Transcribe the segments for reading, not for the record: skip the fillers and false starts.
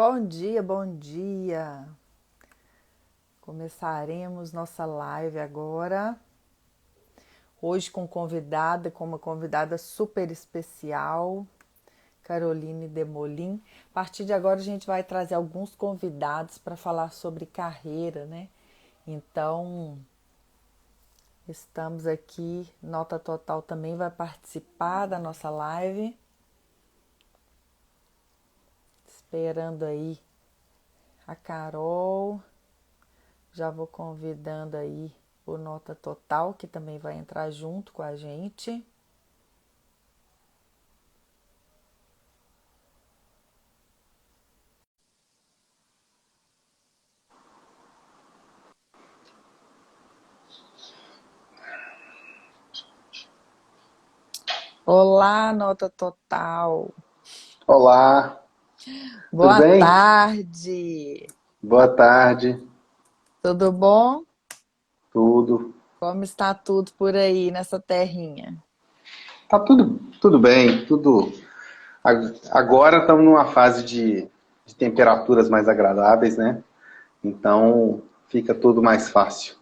Bom dia, bom dia. Começaremos nossa live agora. Hoje com uma convidada super especial, Caroline Demolin. A partir de agora a gente vai trazer alguns convidados para falar sobre carreira, né? Então, estamos aqui, Nota Total também vai participar da nossa live. Esperando aí a Carol. Já vou convidando aí o Nota Total, que também vai entrar junto com a gente. Olá, Nota Total. Olá, tudo Boa bem? tarde. Boa tarde, Tudo bom? tudo. Como está tudo por aí nessa terrinha? Tá tudo bem, tudo. Agora estamos numa fase de temperaturas mais agradáveis, né? Então fica tudo mais fácil.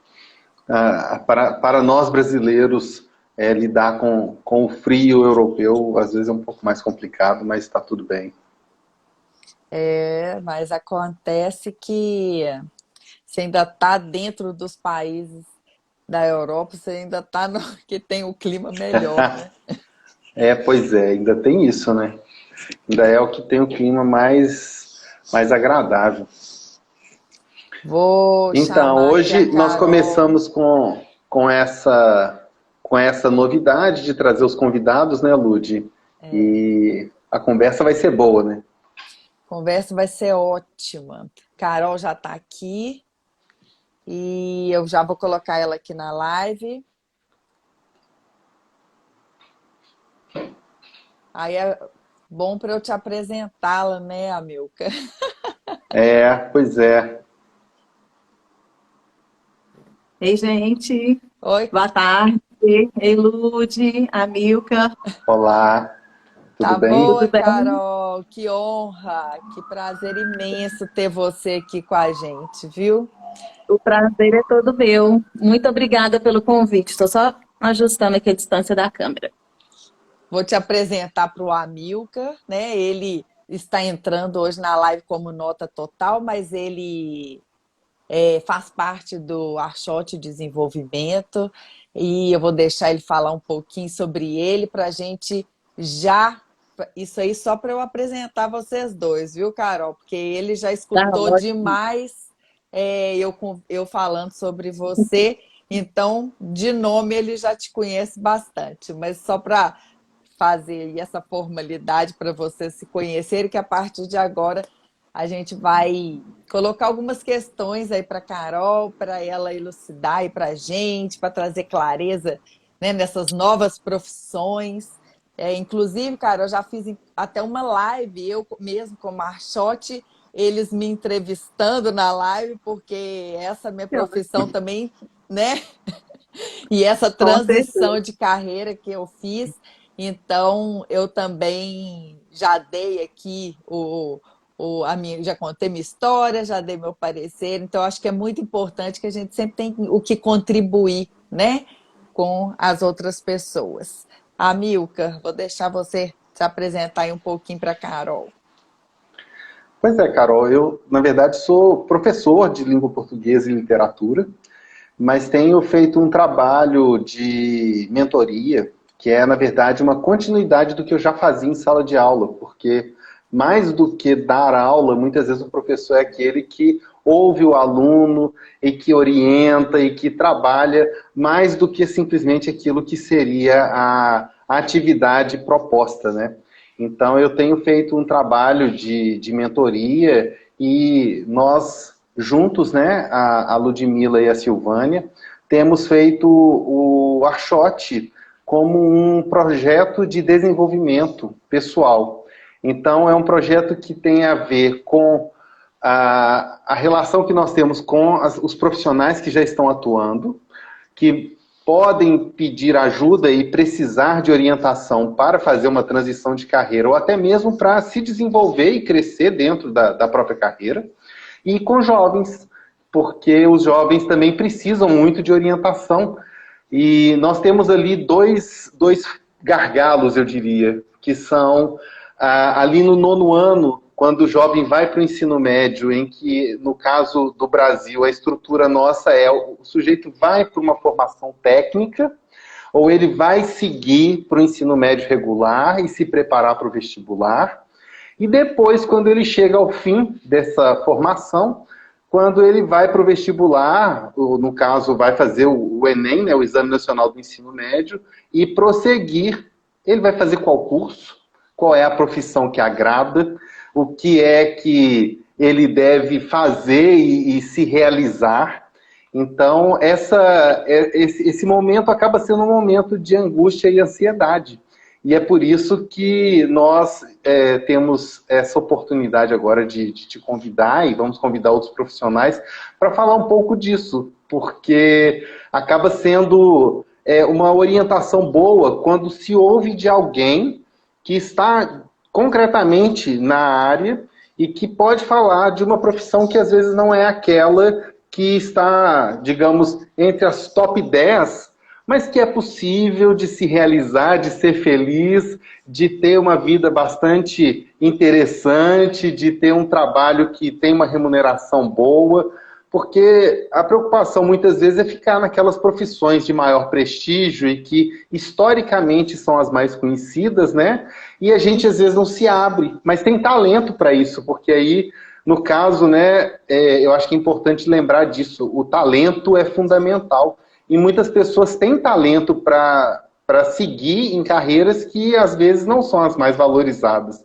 Para nós brasileiros, lidar com o frio europeu às vezes é um pouco mais complicado, mas está tudo bem. É, mas acontece que você ainda está dentro dos países da Europa, você ainda está no que tem o clima melhor, né? Pois é, ainda tem isso, né? Ainda é o que tem o clima mais agradável. Vou Então, chamar aqui a hoje nós Carol. começamos com essa novidade de trazer os convidados, né, Lud? E a conversa vai ser boa, né? Conversa vai ser ótima. Carol já está aqui e eu já vou colocar ela aqui na live. Aí é bom para eu te apresentá-la, né, Amilca? Pois é. Ei, gente, Oi, boa tarde. Ei, Lude, Amilca, Olá, tudo tá bem? boa, tudo bem? Carol? Que honra, que prazer imenso ter você aqui com a gente, viu? O prazer é todo meu. Muito obrigada pelo convite. Estou só ajustando aqui a distância da câmera. Vou te apresentar para o Amilcar, né? Ele está entrando hoje na live como nota total, mas ele faz parte do Archote Desenvolvimento e eu vou deixar ele falar um pouquinho sobre ele para a gente já. Isso aí só para eu apresentar vocês dois, viu, Carol? Porque ele já Tá escutou ótimo. demais eu falando sobre você, então de nome ele já te conhece bastante, mas só para fazer aí essa formalidade para vocês se conhecerem, que a partir de agora a gente vai colocar algumas questões aí para Carol, para ela elucidar aí para a gente, para trazer clareza, né, nessas novas profissões. Inclusive, cara, eu já fiz até uma live, eu mesmo com o Marchote, eles me entrevistando na live, porque essa minha profissão também, né? E essa Com transição certeza. de carreira que eu fiz, então eu também já dei aqui já contei minha história, já dei meu parecer, então acho que é muito importante que a gente sempre tem o que contribuir, né, com as outras pessoas. Amilcar, vou deixar você se apresentar aí um pouquinho para a Carol. Pois é, Carol, eu, na verdade, sou professor de língua portuguesa e literatura, mas tenho feito um trabalho de mentoria, que é, na verdade, uma continuidade do que eu já fazia em sala de aula, porque mais do que dar aula, muitas vezes o professor é aquele que ouve o aluno e que orienta e que trabalha mais do que simplesmente aquilo que seria a atividade proposta, né? Então, eu tenho feito um trabalho de mentoria e nós juntos, né, a Ludmila e a Silvânia, temos feito o Archote como um projeto de desenvolvimento pessoal. Então, é um projeto que tem a ver com a relação que nós temos com os profissionais que já estão atuando, que podem pedir ajuda e precisar de orientação para fazer uma transição de carreira, ou até mesmo para se desenvolver e crescer dentro da própria carreira, e com jovens, porque os jovens também precisam muito de orientação. E nós temos ali dois gargalos, eu diria, que são ali no 9º ano, quando o jovem vai para o ensino médio, em que, no caso do Brasil, a estrutura nossa é o sujeito vai para uma formação técnica, ou ele vai seguir para o ensino médio regular e se preparar para o vestibular. E depois, quando ele chega ao fim dessa formação, quando ele vai para o vestibular, ou, no caso, vai fazer o Enem, né, o Exame Nacional do Ensino Médio, e prosseguir, ele vai fazer qual curso? Qual é a profissão que agrada? O que é que ele deve fazer e se realizar? Então, esse momento acaba sendo um momento de angústia e ansiedade. E é por isso que nós temos essa oportunidade agora de te convidar, e vamos convidar outros profissionais, para falar um pouco disso, porque acaba sendo uma orientação boa quando se ouve de alguém que está concretamente na área e que pode falar de uma profissão que às vezes não é aquela que está, digamos, entre as top 10, mas que é possível de se realizar, de ser feliz, de ter uma vida bastante interessante, de ter um trabalho que tem uma remuneração boa, porque a preocupação muitas vezes é ficar naquelas profissões de maior prestígio e que historicamente são as mais conhecidas, né? E a gente às vezes não se abre, mas tem talento para isso, porque aí, no caso, né, eu acho que é importante lembrar disso, o talento é fundamental. E muitas pessoas têm talento para seguir em carreiras que às vezes não são as mais valorizadas.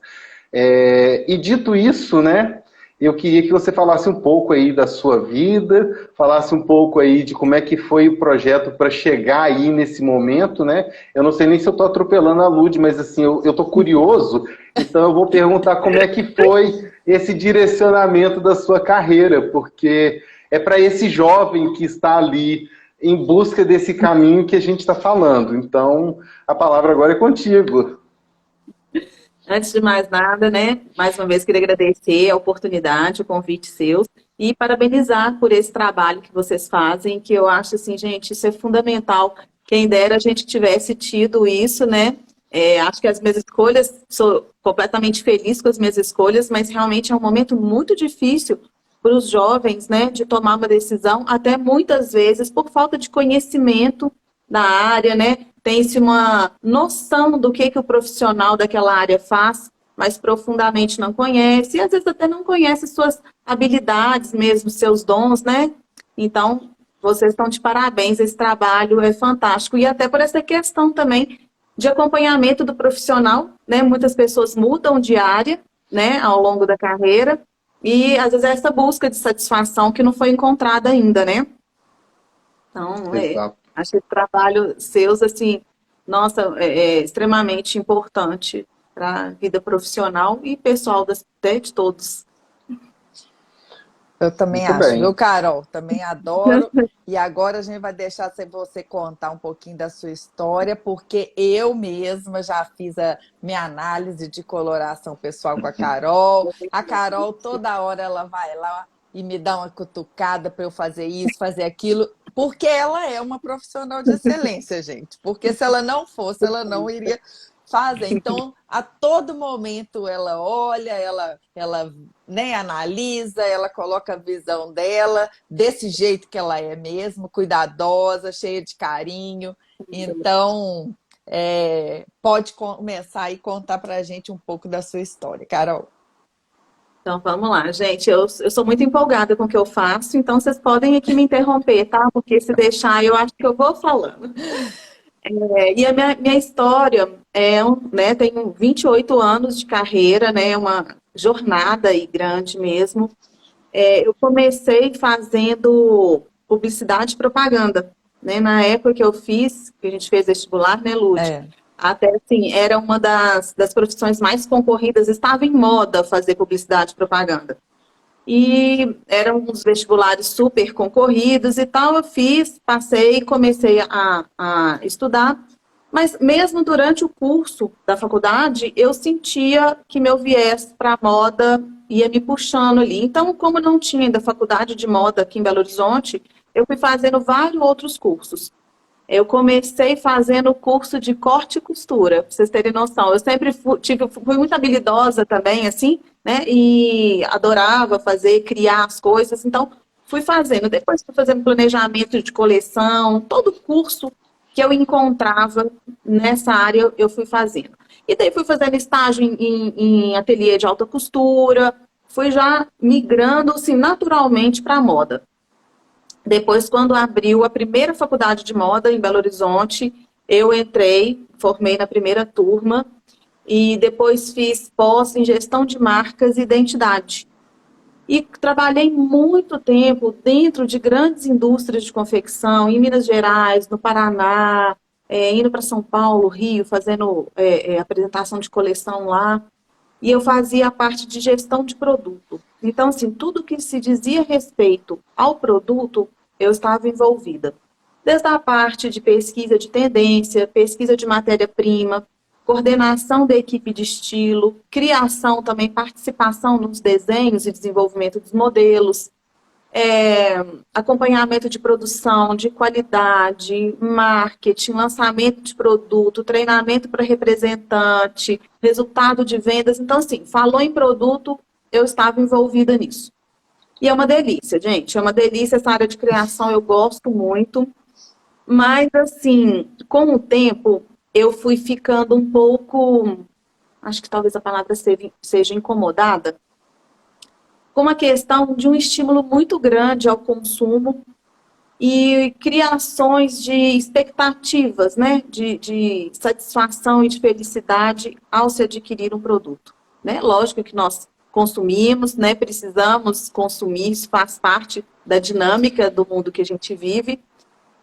E dito isso, né, eu queria que você falasse um pouco aí da sua vida, falasse um pouco aí de como é que foi o projeto para chegar aí nesse momento, né? Eu não sei nem se eu estou atropelando a Lud, mas assim, eu estou curioso, então eu vou perguntar como é que foi esse direcionamento da sua carreira, porque é para esse jovem que está ali em busca desse caminho que a gente está falando. Então, a palavra agora é contigo. Antes de mais nada, né, mais uma vez queria agradecer a oportunidade, o convite seu e parabenizar por esse trabalho que vocês fazem, que eu acho assim, gente, isso é fundamental. Quem dera a gente tivesse tido isso, né? Acho que as minhas escolhas, sou completamente feliz com as minhas escolhas, mas realmente é um momento muito difícil para os jovens, né, de tomar uma decisão, até muitas vezes por falta de conhecimento da área, né? Tem-se uma noção do que o profissional daquela área faz, mas profundamente não conhece, e às vezes até não conhece suas habilidades mesmo, seus dons, né? Então, vocês estão de parabéns, esse trabalho é fantástico. E até por essa questão também de acompanhamento do profissional, né? Muitas pessoas mudam de área, né, ao longo da carreira, e às vezes é essa busca de satisfação que não foi encontrada ainda, né? Então, acho que o trabalho seus, assim, nossa, é extremamente importante para a vida profissional e pessoal de todos. Eu também Muito acho, bem. viu, Carol? Também adoro. E agora a gente vai deixar você contar um pouquinho da sua história, porque eu mesma já fiz a minha análise de coloração pessoal com a Carol. A Carol, toda hora, ela vai lá e me dá uma cutucada para eu fazer isso, fazer aquilo, porque ela é uma profissional de excelência, gente. Porque se ela não fosse, ela não iria fazer. Então, a todo momento ela olha, ela né, analisa, ela coloca a visão dela desse jeito que ela é mesmo, cuidadosa, cheia de carinho. Então, pode começar e contar para a gente um pouco da sua história, Carol. Então, vamos lá, gente. Eu sou muito empolgada com o que eu faço, então vocês podem aqui me interromper, tá? Porque se deixar, eu acho que eu vou falando. E a minha história né, tenho 28 anos de carreira, né? Uma jornada aí grande mesmo. Eu comecei fazendo publicidade e propaganda, né? Na época que eu fiz, que a gente fez vestibular, né, Lud? Até assim, era uma das profissões mais concorridas, estava em moda fazer publicidade e propaganda. e eram uns vestibulares super concorridos e tal. Eu fiz, passei, comecei a estudar, mas mesmo durante o curso da faculdade, eu sentia que meu viés para a moda ia me puxando ali. Então, como não tinha ainda faculdade de moda aqui em Belo Horizonte, eu fui fazendo vários outros cursos. Eu comecei fazendo curso de corte e costura, para vocês terem noção. Eu sempre fui muito habilidosa também, assim, né? E adorava fazer, criar as coisas. Então, fui fazendo. Depois fui fazendo planejamento de coleção, todo curso que eu encontrava nessa área, eu fui fazendo. E daí fui fazendo estágio em ateliê de alta costura, fui já migrando, assim, naturalmente para a moda. Depois, quando abriu a primeira faculdade de moda em Belo Horizonte, eu entrei, formei na primeira turma e depois fiz pós em gestão de marcas e identidade. E trabalhei muito tempo dentro de grandes indústrias de confecção, em Minas Gerais, no Paraná, indo para São Paulo, Rio, fazendo apresentação de coleção lá. E eu fazia a parte de gestão de produto. Então, assim, tudo que se dizia respeito ao produto, eu estava envolvida. Desde a parte de pesquisa de tendência, pesquisa de matéria-prima, coordenação da equipe de estilo, criação também, participação nos desenhos e desenvolvimento dos modelos, acompanhamento de produção, de qualidade, marketing, lançamento de produto, treinamento para representante, resultado de vendas. Então, assim, falou em produto, eu estava envolvida nisso. E é uma delícia, gente, é uma delícia essa área de criação, eu gosto muito. Mas, assim, com o tempo, eu fui ficando um pouco, acho que talvez a palavra seja incomodada, com uma questão de um estímulo muito grande ao consumo e criações de expectativas, né, de satisfação e de felicidade ao se adquirir um produto, né? Lógico que nós consumimos, né, precisamos consumir, isso faz parte da dinâmica do mundo que a gente vive,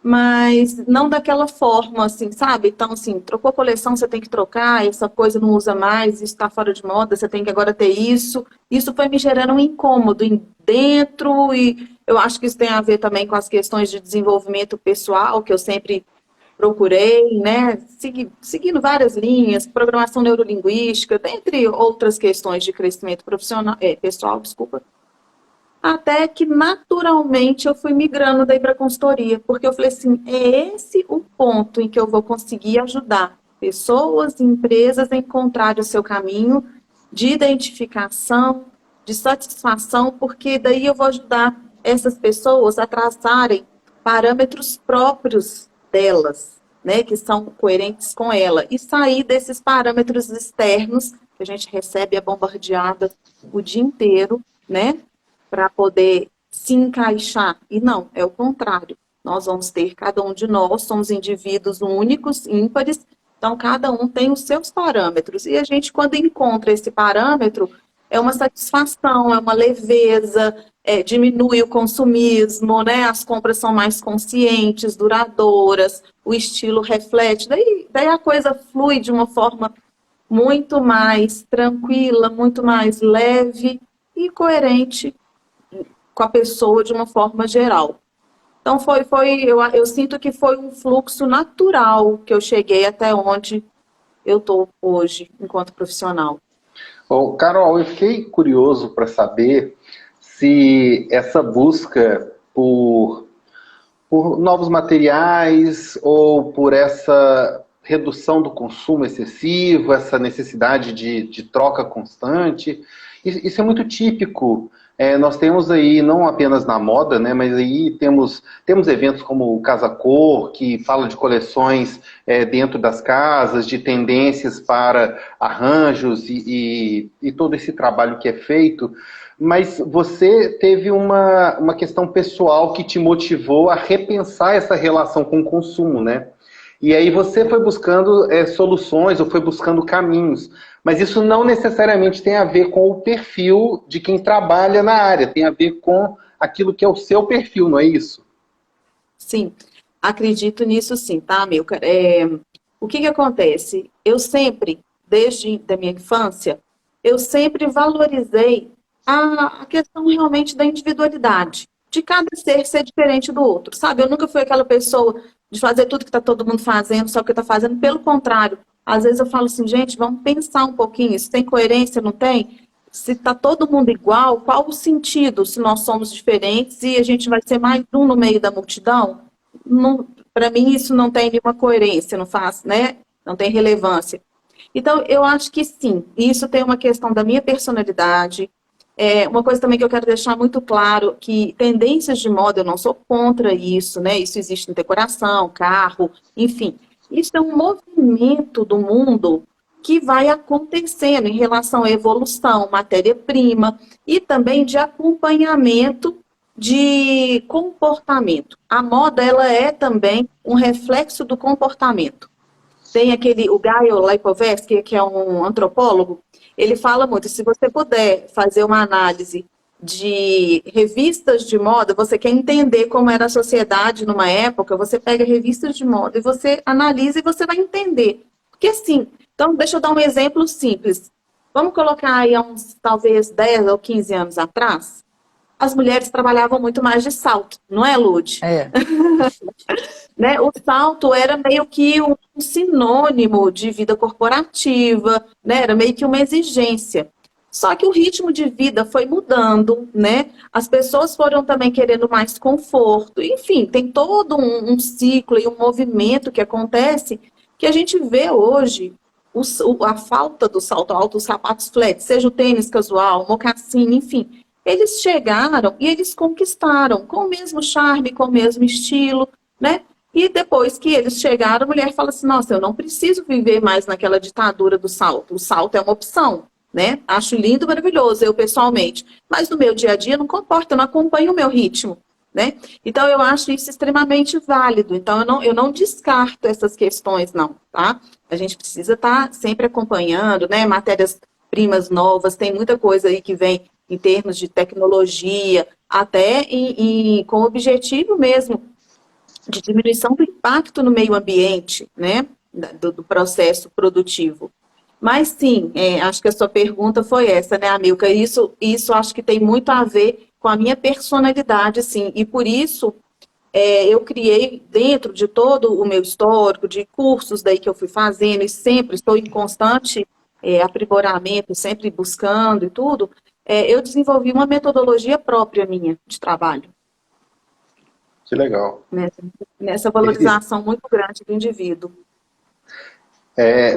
mas não daquela forma, assim, sabe? Então, assim, trocou a coleção, você tem que trocar, essa coisa não usa mais, isso está fora de moda, você tem que agora ter isso. Isso foi me gerando um incômodo dentro e eu acho que isso tem a ver também com as questões de desenvolvimento pessoal, que eu sempre procurei, né? Seguindo várias linhas, programação neurolinguística, dentre outras questões de crescimento profissional, pessoal, desculpa. Até que naturalmente eu fui migrando daí para a consultoria, porque eu falei assim, é esse o ponto em que eu vou conseguir ajudar pessoas e empresas a encontrarem o seu caminho de identificação, de satisfação, porque daí eu vou ajudar essas pessoas a traçarem parâmetros próprios delas, né, que são coerentes com ela, e sair desses parâmetros externos que a gente recebe, é bombardeada o dia inteiro, né, para poder se encaixar. E não, é o contrário. Nós vamos ter, cada um de nós, somos indivíduos únicos, ímpares, então cada um tem os seus parâmetros. E a gente, quando encontra esse parâmetro, é uma satisfação, é uma leveza, diminui o consumismo, né? As compras são mais conscientes, duradouras, o estilo reflete, daí a coisa flui de uma forma muito mais tranquila, muito mais leve e coerente com a pessoa de uma forma geral. Então, eu sinto que foi um fluxo natural que eu cheguei até onde eu estou hoje, enquanto profissional. Bom, Carol, eu fiquei curioso para saber se essa busca por novos materiais ou por essa redução do consumo excessivo, essa necessidade de troca constante, isso é muito típico. Nós temos aí, não apenas na moda, né, mas aí temos eventos como o Casa Cor, que fala de coleções dentro das casas, de tendências para arranjos e todo esse trabalho que é feito. Mas você teve uma questão pessoal que te motivou a repensar essa relação com o consumo, né? E aí você foi buscando soluções ou foi buscando caminhos. Mas isso não necessariamente tem a ver com o perfil de quem trabalha na área, tem a ver com aquilo que é o seu perfil, não é isso? Sim, acredito nisso sim, tá, Milka? O que acontece? Eu sempre, desde a minha infância, eu sempre valorizei a questão realmente da individualidade, de cada ser diferente do outro, sabe? Eu nunca fui aquela pessoa de fazer tudo que está todo mundo fazendo, só que está fazendo, pelo contrário. Às vezes eu falo assim, gente, vamos pensar um pouquinho, isso tem coerência, não tem? Se está todo mundo igual, qual o sentido se nós somos diferentes e a gente vai ser mais um no meio da multidão? Para mim, isso não tem nenhuma coerência, não faz, né? Não tem relevância. Então, eu acho que sim, isso tem uma questão da minha personalidade. Uma coisa também que eu quero deixar muito claro, que tendências de moda, eu não sou contra isso, né? Isso existe em decoração, carro, enfim. Isso é um movimento do mundo que vai acontecendo em relação à evolução, matéria-prima e também de acompanhamento de comportamento. A moda, ela é também um reflexo do comportamento. Tem o Gaio Lipovetsky, que é um antropólogo, ele fala muito, se você puder fazer uma análise de revistas de moda, você quer entender como era a sociedade numa época, você pega revistas de moda e você analisa e você vai entender. Porque assim, então deixa eu dar um exemplo simples. Vamos colocar aí há uns, talvez, 10 ou 15 anos atrás, as mulheres trabalhavam muito mais de salto, não é, Lud? É. Né? O salto era meio que um sinônimo de vida corporativa, né? Era meio que uma exigência. Só que o ritmo de vida foi mudando, né? As pessoas foram também querendo mais conforto. Enfim, tem todo um ciclo e um movimento que acontece que a gente vê hoje a falta do salto alto, os sapatos flat, seja o tênis casual, mocassim, enfim. Eles chegaram e eles conquistaram com o mesmo charme, com o mesmo estilo, né? E depois que eles chegaram, a mulher fala assim, nossa, eu não preciso viver mais naquela ditadura do salto. O salto é uma opção, né? Acho lindo, maravilhoso, eu pessoalmente. Mas no meu dia a dia não comporta, eu não acompanho o meu ritmo, né? Então eu acho isso extremamente válido. Então eu não descarto essas questões, não, tá? A gente precisa estar sempre acompanhando, né? Matérias-primas novas, tem muita coisa aí que vem em termos de tecnologia, até com o objetivo mesmo de diminuição do impacto no meio ambiente, né, do processo produtivo. Mas sim, acho que a sua pergunta foi essa, né, Amilca? Isso acho que tem muito a ver com a minha personalidade, sim, e por isso eu criei dentro de todo o meu histórico, de cursos daí que eu fui fazendo, e sempre estou em constante aprimoramento, sempre buscando e tudo, eu desenvolvi uma metodologia própria minha de trabalho. Que legal. Nessa valorização muito grande do indivíduo.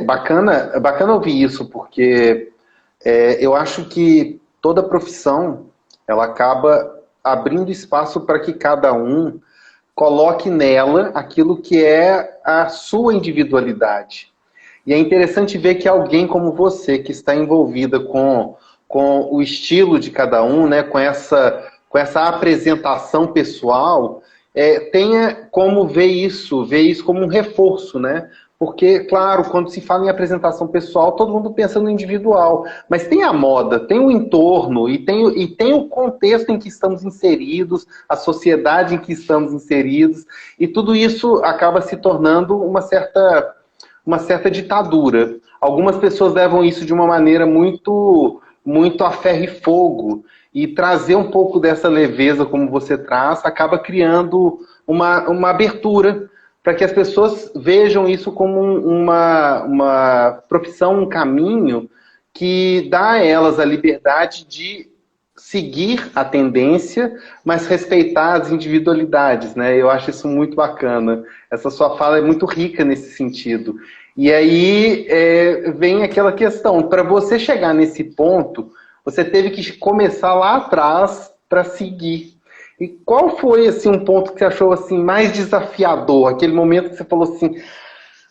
Bacana ouvir isso, porque eu acho que toda profissão, ela acaba abrindo espaço para que cada um coloque nela aquilo que é a sua individualidade. E é interessante ver que alguém como você, que está envolvida com o estilo de cada um, né, com essa apresentação pessoal, tenha como ver isso como um reforço, né? Porque, claro, quando se fala em apresentação pessoal, todo mundo pensa no individual. Mas tem a moda, tem o entorno e tem o contexto em que estamos inseridos, a sociedade em que estamos inseridos, e tudo isso acaba se tornando uma certa ditadura. Algumas pessoas levam isso de uma maneira muito a ferro e fogo, e trazer um pouco dessa leveza como você traz, acaba criando uma abertura para que as pessoas vejam isso como uma profissão, um caminho que dá a elas a liberdade de seguir a tendência, mas respeitar as individualidades, né? Eu acho isso muito bacana. Essa sua fala é muito rica nesse sentido. E aí vem aquela questão, para você chegar nesse ponto, você teve que começar lá atrás para seguir. E qual foi assim, um ponto que você achou assim, mais desafiador? Aquele momento que você falou assim,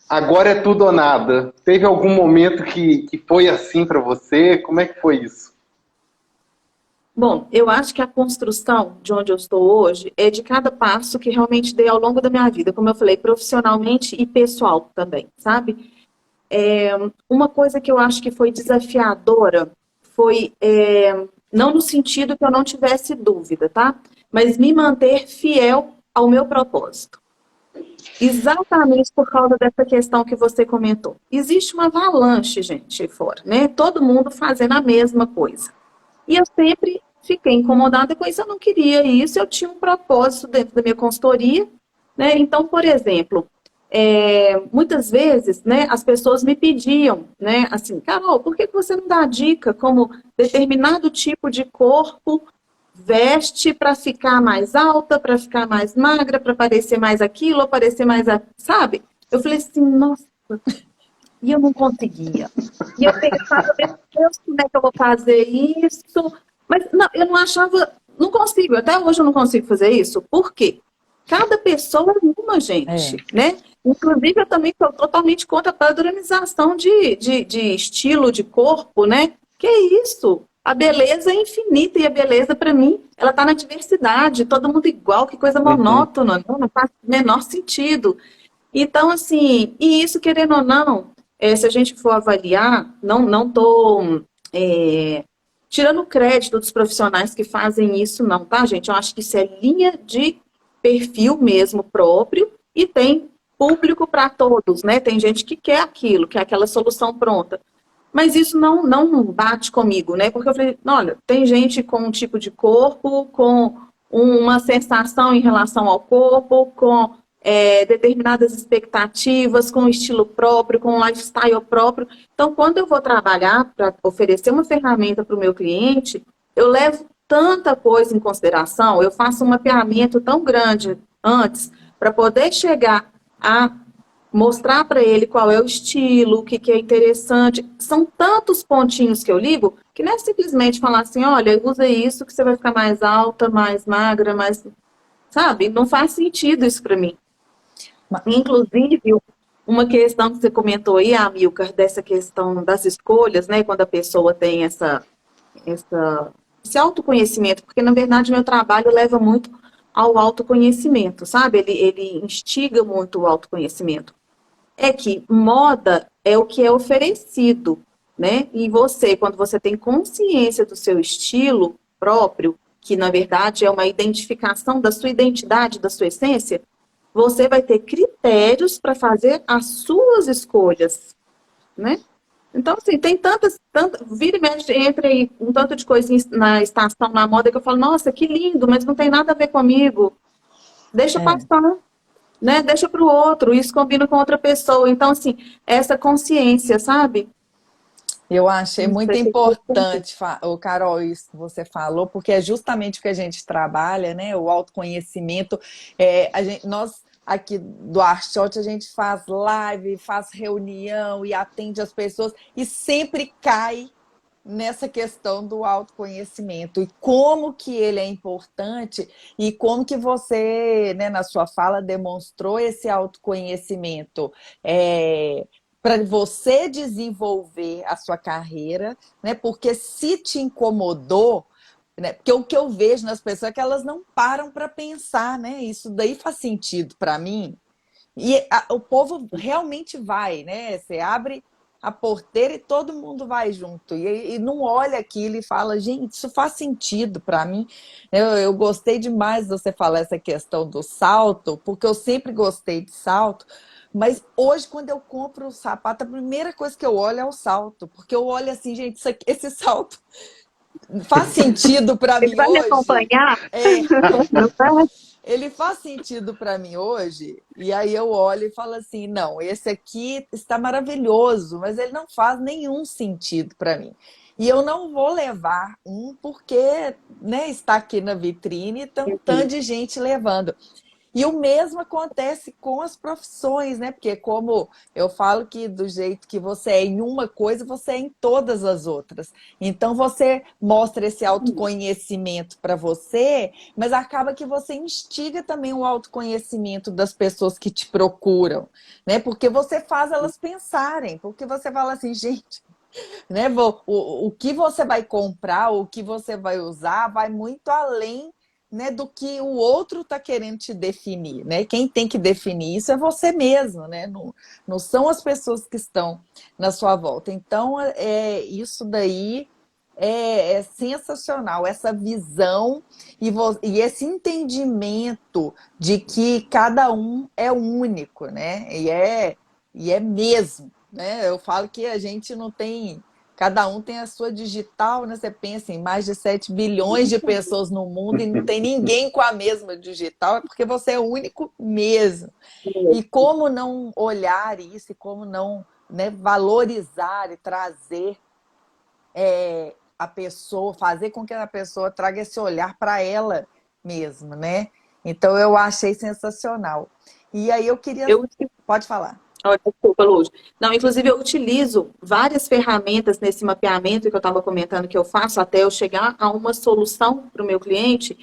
agora é tudo ou nada. Teve algum momento que foi assim para você? Como é que foi isso? Bom, eu acho que a construção de onde eu estou hoje é de cada passo que realmente dei ao longo da minha vida, como eu falei, profissionalmente e pessoal também, sabe? Uma coisa que eu acho que foi desafiadora foi, não no sentido que eu não tivesse dúvida, tá? Mas me manter fiel ao meu propósito. Exatamente por causa dessa questão que você comentou. Existe uma avalanche, gente, aí fora, né? Todo mundo fazendo a mesma coisa. E eu sempre fiquei incomodada com isso, eu não queria isso, eu tinha um propósito dentro da minha consultoria, né? Então, por exemplo, muitas vezes, né, as pessoas me pediam, né, assim, Carol, por que você não dá dica como determinado tipo de corpo veste para ficar mais alta, para ficar mais magra, para parecer mais aquilo, ou parecer mais, sabe? Eu falei assim, nossa, e eu não conseguia. E eu pensava, meu Deus, como é que eu vou fazer isso? Mas não, eu não achava, não consigo, até hoje eu não consigo fazer isso. Por quê? Cada pessoa é uma, É. gente, né? Inclusive, eu também sou totalmente contra a padronização de estilo de corpo, né? Que é isso? A beleza é infinita e a beleza, para mim, ela está na diversidade, todo mundo igual, que coisa Uhum. monótona, não faz o menor sentido. Então, assim, e isso, querendo ou não, se a gente for avaliar, não estou tirando crédito dos profissionais que fazem isso, não, tá, gente? Eu acho que isso é linha de perfil mesmo próprio e tem público para todos, né? Tem gente que quer aquilo, quer aquela solução pronta. Mas isso não bate comigo, né? Porque eu falei, olha, tem gente com um tipo de corpo, com uma sensação em relação ao corpo, com determinadas expectativas, com um estilo próprio, com um lifestyle próprio. Então, quando eu vou trabalhar para oferecer uma ferramenta para o meu cliente, eu levo tanta coisa em consideração, eu faço um mapeamento tão grande antes para poder chegar a mostrar para ele qual é o estilo, o que, que é interessante. São tantos pontinhos que eu ligo que não é simplesmente falar assim, olha, usa isso que você vai ficar mais alta, mais magra, mais... Sabe? Não faz sentido isso para mim. Ma- Inclusive, uma questão que você comentou aí, Amilcar, dessa questão das escolhas, né? Quando a pessoa tem esse autoconhecimento, porque na verdade meu trabalho leva muito ao autoconhecimento, sabe? Ele instiga muito o autoconhecimento. É que moda é o que é oferecido, né? E você, quando você tem consciência do seu estilo próprio, que na verdade é uma identificação da sua identidade, da sua essência, você vai ter critérios para fazer as suas escolhas, né? Então, assim, tem vira e mexe, entra aí um tanto de coisa na estação, na moda, que eu falo, nossa, que lindo, mas não tem nada a ver comigo. Deixa É. passar, né? Deixa para o outro, isso combina com outra pessoa. Então, assim, essa consciência, sabe? Eu achei Não muito sei se eu entendi. importante, Carol, isso que você falou, porque é justamente o que a gente trabalha, né? O autoconhecimento. Nós aqui do Arshot, a gente faz live, faz reunião e atende as pessoas e sempre cai nessa questão do autoconhecimento e como que ele é importante e como que você, né, na sua fala, demonstrou esse autoconhecimento. Para você desenvolver a sua carreira, né? Porque se te incomodou, né? Porque o que eu vejo nas pessoas é que elas não param para pensar, né? Isso daí faz sentido para mim. E o povo realmente vai, né? Você abre a porteira e todo mundo vai junto. E não olha aquilo e fala, gente, isso faz sentido para mim. Eu gostei demais de você falar essa questão do salto, porque eu sempre gostei de salto. Mas hoje, quando eu compro o sapato, a primeira coisa que eu olho é o salto. Porque eu olho assim, gente, esse salto faz sentido para Ele mim vai me hoje? acompanhar? É, Não vai? ele faz sentido para mim hoje, e aí eu olho e falo assim, não, esse aqui está maravilhoso, mas ele não faz nenhum sentido para mim. E eu não vou levar um porque, né, está aqui na vitrine e tem um tanto de gente levando. E o mesmo acontece com as profissões, né? Porque como eu falo que do jeito que você é em uma coisa, você é em todas as outras. Então você mostra esse autoconhecimento para você, mas acaba que você instiga também o autoconhecimento das pessoas que te procuram, né? Porque você faz elas pensarem, porque você fala assim, gente, né? O que você vai comprar, o que você vai usar, vai muito além, né, do que o outro está querendo te definir, né? Quem tem que definir isso é você mesmo, né? Não são as pessoas que estão na sua volta. Então, isso daí é sensacional, essa visão e esse entendimento de que cada um é único, né? E é mesmo, né? Eu falo que a gente não tem cada um tem a sua digital, né? Você pensa em mais de 7 bilhões de pessoas no mundo e não tem ninguém com a mesma digital, é porque você é único mesmo. E como não olhar isso, e como não, né, valorizar e trazer a pessoa, fazer com que a pessoa traga esse olhar para ela mesma, né? Então eu achei sensacional. E aí eu queria... Pode falar. Desculpa, Lúcia. Não, inclusive eu utilizo várias ferramentas nesse mapeamento que eu estava comentando que eu faço até eu chegar a uma solução para o meu cliente,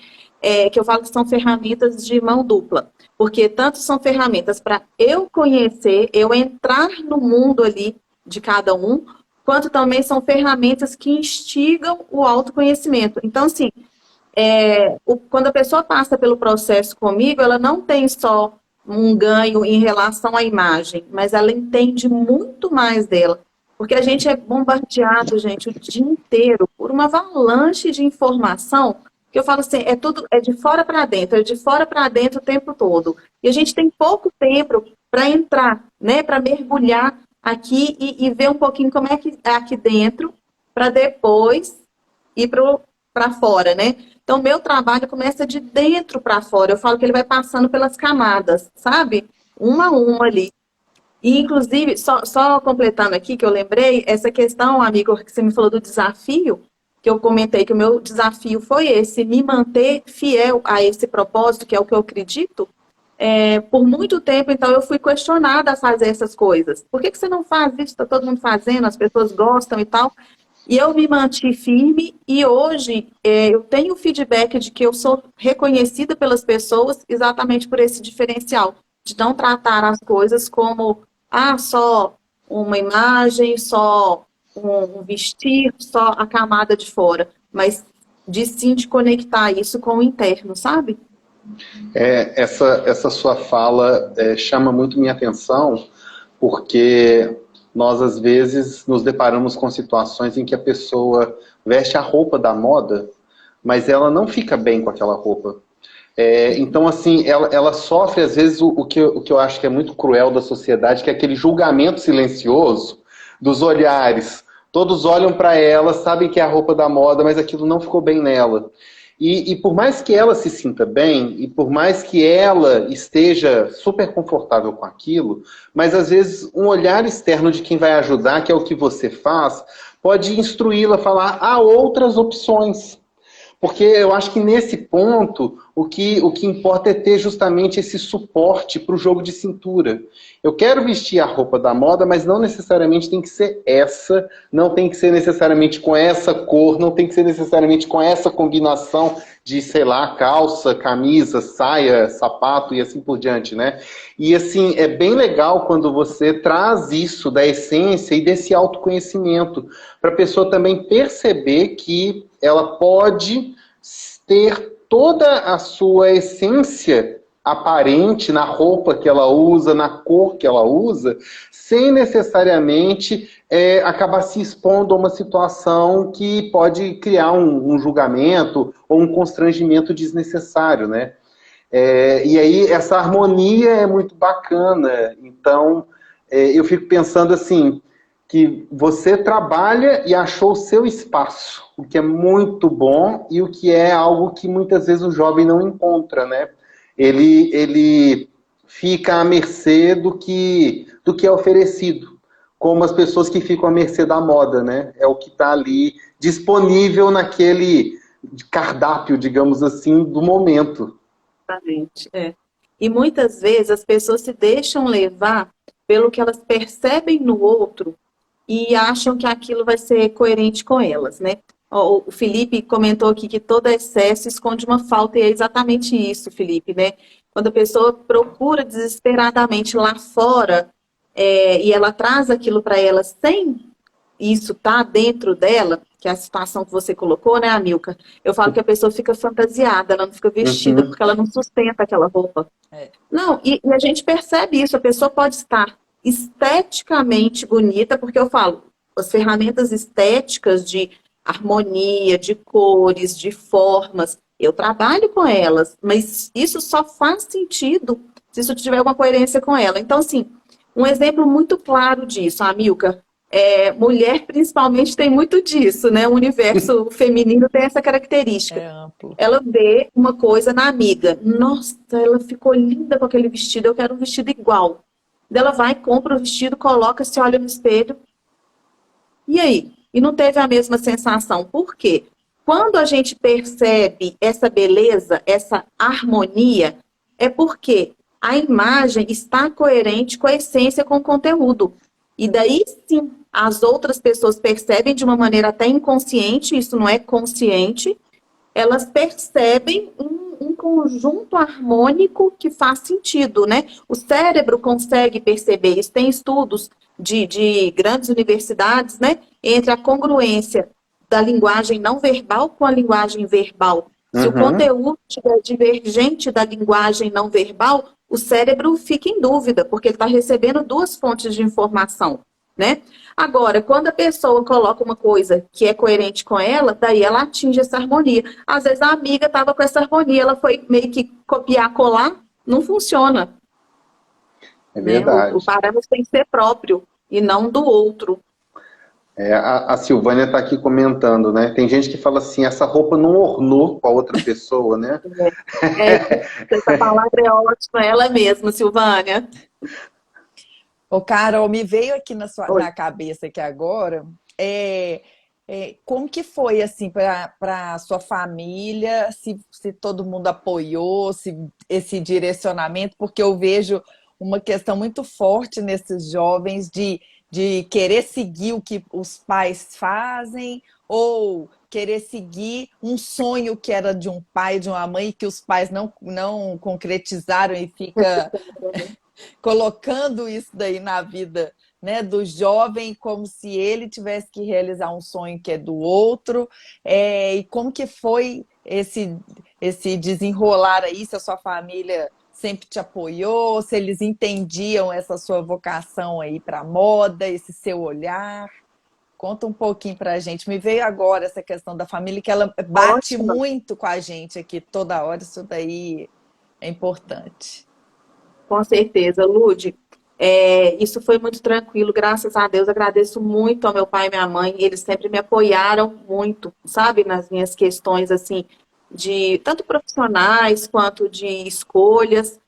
que eu falo que são ferramentas de mão dupla. Porque tanto são ferramentas para eu conhecer, eu entrar no mundo ali de cada um, quanto também são ferramentas que instigam o autoconhecimento. Então, assim, quando a pessoa passa pelo processo comigo, ela não tem só um ganho em relação à imagem, mas ela entende muito mais dela. Porque a gente é bombardeado, gente, o dia inteiro por uma avalanche de informação, que eu falo assim, é de fora para dentro, é de fora para dentro o tempo todo. E a gente tem pouco tempo para entrar, né, para mergulhar aqui e ver um pouquinho como é que é aqui dentro, para depois ir para fora, né? Então, meu trabalho começa de dentro para fora. Eu falo que ele vai passando pelas camadas, sabe? Uma a uma ali. E, inclusive, só completando aqui, que eu lembrei, essa questão, amigo, que você me falou do desafio, que eu comentei que o meu desafio foi esse, me manter fiel a esse propósito, que é o que eu acredito. Por muito tempo, então, eu fui questionada a fazer essas coisas. Por que você não faz isso? Está todo mundo fazendo, as pessoas gostam e tal. E eu me mantive firme e hoje eu tenho o feedback de que eu sou reconhecida pelas pessoas exatamente por esse diferencial, de não tratar as coisas como só uma imagem, só um vestir, só a camada de fora, mas de conectar isso com o interno, sabe? Essa sua fala chama muito minha atenção, porque nós, às vezes, nos deparamos com situações em que a pessoa veste a roupa da moda, mas ela não fica bem com aquela roupa. Então, assim, ela sofre, às vezes, o que eu acho que é muito cruel da sociedade, que é aquele julgamento silencioso dos olhares. Todos olham para ela, sabem que é a roupa da moda, mas aquilo não ficou bem nela. E por mais que ela se sinta bem, e por mais que ela esteja super confortável com aquilo, mas às vezes um olhar externo de quem vai ajudar, que é o que você faz, pode instruí-la a falar, há outras opções. Porque eu acho que nesse ponto, o que importa é ter justamente esse suporte para o jogo de cintura. Eu quero vestir a roupa da moda, mas não necessariamente tem que ser essa, não tem que ser necessariamente com essa cor, não tem que ser necessariamente com essa combinação de, sei lá, calça, camisa, saia, sapato e assim por diante, né? E assim, é bem legal quando você traz isso da essência e desse autoconhecimento, para a pessoa também perceber que ela pode ter toda a sua essência aparente na roupa que ela usa, na cor que ela usa, sem necessariamente acabar se expondo a uma situação que pode criar um julgamento ou um constrangimento desnecessário, né? E aí essa harmonia é muito bacana. Então, eu fico pensando assim, que você trabalha e achou o seu espaço, o que é muito bom e o que é algo que muitas vezes o jovem não encontra, né? Ele fica à mercê do que é oferecido, como as pessoas que ficam à mercê da moda, né? É o que está ali disponível naquele cardápio, digamos assim, do momento. Exatamente, E muitas vezes as pessoas se deixam levar pelo que elas percebem no outro e acham que aquilo vai ser coerente com elas, né? O Felipe comentou aqui que todo excesso esconde uma falta, e é exatamente isso, Felipe, né? Quando a pessoa procura desesperadamente lá fora e ela traz aquilo para ela sem isso tá dentro dela, que é a situação que você colocou, né, Amilcar? Eu falo que a pessoa fica fantasiada, ela não fica vestida, porque ela não sustenta aquela roupa. Não, e a gente percebe isso, a pessoa pode estar esteticamente bonita, porque eu falo, as ferramentas estéticas de harmonia, de cores, de formas, eu trabalho com elas, mas isso só faz sentido se isso tiver uma coerência com ela. Então, assim, um exemplo muito claro disso, Amilcar, mulher principalmente tem muito disso, né? O universo feminino tem essa característica. É amplo. Ela vê uma coisa na amiga. Nossa, ela ficou linda com aquele vestido, eu quero um vestido igual. Daí ela vai, compra o vestido, coloca, se olha no espelho. E aí? E não teve a mesma sensação. Por quê? Quando a gente percebe essa beleza, essa harmonia, é porque a imagem está coerente com a essência, com o conteúdo. E daí sim, as outras pessoas percebem de uma maneira até inconsciente, isso não é consciente, elas percebem um conjunto harmônico que faz sentido, né? O cérebro consegue perceber isso. Tem estudos de grandes universidades, né? Entre a congruência da linguagem não verbal com a linguagem verbal. Se o conteúdo estiver divergente da linguagem não verbal, o cérebro fica em dúvida, porque ele está recebendo duas fontes de informação, né? Agora, quando a pessoa coloca uma coisa que é coerente com ela, daí ela atinge essa harmonia. Às vezes a amiga estava com essa harmonia, ela foi meio que copiar, colar, não funciona. É verdade. Né? O parâmetro tem que ser próprio e não do outro. A Silvânia está aqui comentando, né? Tem gente que fala assim, essa roupa não ornou com a outra pessoa, né? Essa palavra é ótima, ela mesma, Silvânia. Ô, Carol, me veio aqui na cabeça aqui agora, como que foi assim para a sua família, se todo mundo apoiou, se esse direcionamento, porque eu vejo uma questão muito forte nesses jovens de querer seguir o que os pais fazem ou querer seguir um sonho que era de um pai, de uma mãe, que os pais não concretizaram e fica colocando isso daí na vida, né, do jovem como se ele tivesse que realizar um sonho que é do outro. E como que foi esse desenrolar aí, se a sua família sempre te apoiou, se eles entendiam essa sua vocação aí para moda, esse seu olhar? Conta um pouquinho para a gente. Me veio agora essa questão da família, que ela bate muito com a gente aqui toda hora, isso daí é importante. Com certeza, Lude. Isso foi muito tranquilo, graças a Deus. Agradeço muito ao meu pai e minha mãe. Eles sempre me apoiaram muito, sabe, nas minhas questões, assim, de tanto profissionais quanto de escolhas.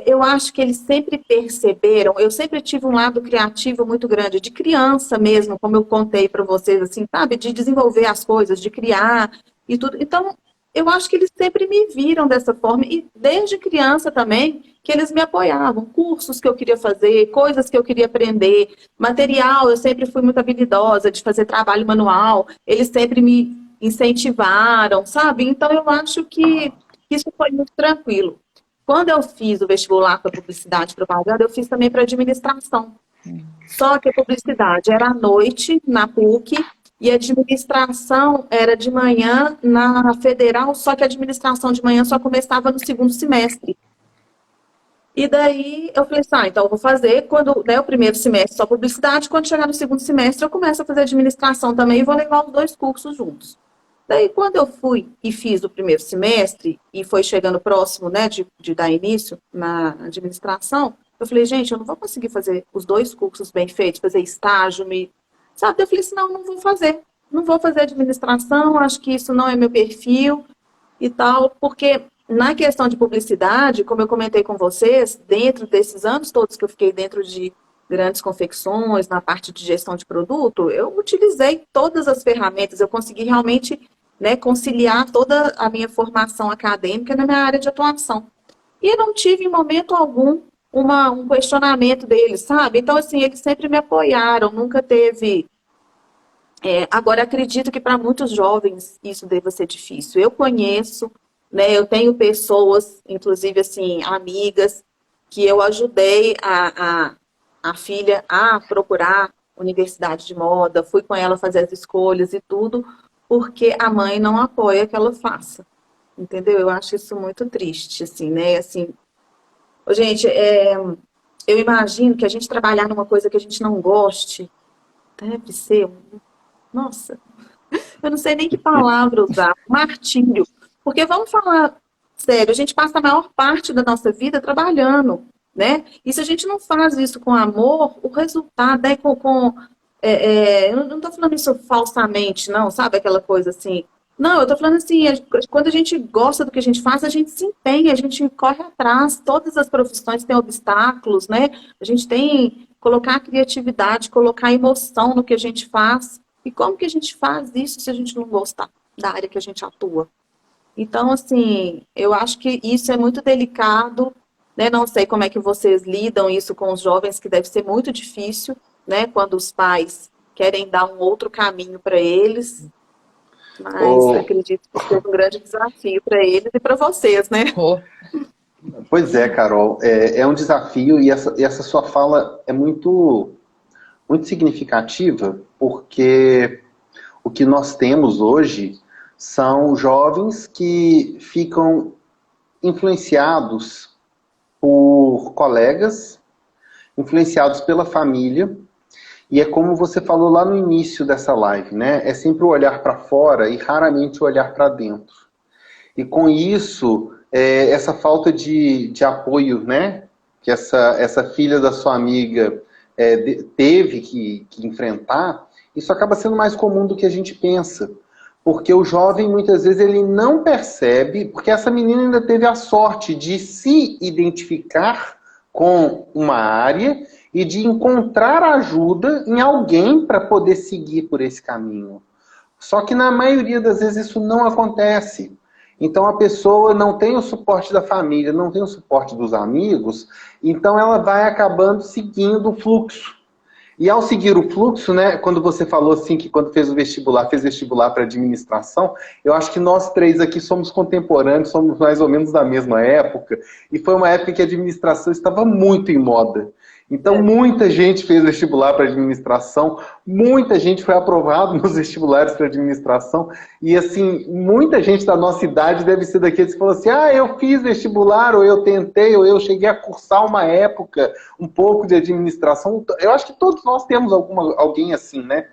Eu acho que eles sempre perceberam. Eu sempre tive um lado criativo muito grande, de criança mesmo, como eu contei para vocês, assim, sabe, de desenvolver as coisas, de criar e tudo. Então, eu acho que eles sempre me viram dessa forma, e desde criança também, que eles me apoiavam, cursos que eu queria fazer, coisas que eu queria aprender, material, eu sempre fui muito habilidosa de fazer trabalho manual, eles sempre me incentivaram, sabe? Então, eu acho que isso foi muito tranquilo. Quando eu fiz o vestibular para publicidade e propaganda, eu fiz também para administração. Só que a publicidade era à noite, na PUC, e a administração era de manhã na Federal, só que a administração de manhã só começava no segundo semestre. E daí eu falei assim, então eu vou fazer, quando o primeiro semestre só publicidade, quando chegar no segundo semestre eu começo a fazer administração também e vou levar os dois cursos juntos. Daí quando eu fui e fiz o primeiro semestre, e foi chegando próximo, né, de dar início na administração, eu falei, gente, eu não vou conseguir fazer os dois cursos bem feitos, fazer estágio, sabe? Eu falei assim, não vou fazer. Não vou fazer administração, acho que isso não é meu perfil e tal, porque na questão de publicidade, como eu comentei com vocês, dentro desses anos todos que eu fiquei dentro de grandes confecções, na parte de gestão de produto, eu utilizei todas as ferramentas, eu consegui realmente, né, conciliar toda a minha formação acadêmica na minha área de atuação. E eu não tive em momento algum um questionamento deles, sabe? Então, assim, eles sempre me apoiaram, nunca teve... Agora, acredito que para muitos jovens isso deva ser difícil. Eu conheço, né, eu tenho pessoas, inclusive, assim, amigas, que eu ajudei a filha a procurar universidade de moda, fui com ela fazer as escolhas e tudo, porque a mãe não apoia que ela faça. Entendeu? Eu acho isso muito triste, assim, né? Assim, gente, eu imagino que a gente trabalhar numa coisa que a gente não goste, deve ser, nossa, eu não sei nem que palavra usar, martírio. Porque vamos falar sério, a gente passa a maior parte da nossa vida trabalhando, né? E se a gente não faz isso com amor, o resultado é com eu não estou falando isso falsamente, não, sabe? Aquela coisa assim. Não, eu estou falando assim, quando a gente gosta do que a gente faz, a gente se empenha, a gente corre atrás. Todas as profissões têm obstáculos, né? A gente tem que colocar criatividade, colocar emoção no que a gente faz. E como que a gente faz isso se a gente não gostar da área que a gente atua? Então, assim, eu acho que isso é muito delicado, né? Não sei como é que vocês lidam isso com os jovens, que deve ser muito difícil, né? Quando os pais querem dar um outro caminho para eles, mas Ô, acredito que seja um grande desafio para eles e para vocês, né? Oh, pois é, Carol, é um desafio e essa sua fala é muito significativa, porque o que nós temos hoje são jovens que ficam influenciados por colegas, influenciados pela família, e é como você falou lá no início dessa live, né? É sempre o olhar para fora e raramente o olhar para dentro. E com isso, essa falta de apoio, né? Que essa filha da sua amiga teve que enfrentar, isso acaba sendo mais comum do que a gente pensa. Porque o jovem, muitas vezes, ele não percebe, porque essa menina ainda teve a sorte de se identificar com uma área e de encontrar ajuda em alguém para poder seguir por esse caminho. Só que na maioria das vezes isso não acontece. Então a pessoa não tem o suporte da família, não tem o suporte dos amigos, então ela vai acabando seguindo o fluxo. E ao seguir o fluxo, né, quando você falou assim que quando fez vestibular para administração, eu acho que nós três aqui somos contemporâneos, somos mais ou menos da mesma época, e foi uma época que a administração estava muito em moda. Então muita gente fez vestibular para administração, muita gente foi aprovado nos vestibulares para administração, e assim, muita gente da nossa idade deve ser daqueles que falam assim, eu fiz vestibular, ou eu tentei, ou eu cheguei a cursar uma época um pouco de administração. Eu acho que todos nós temos alguém assim, né?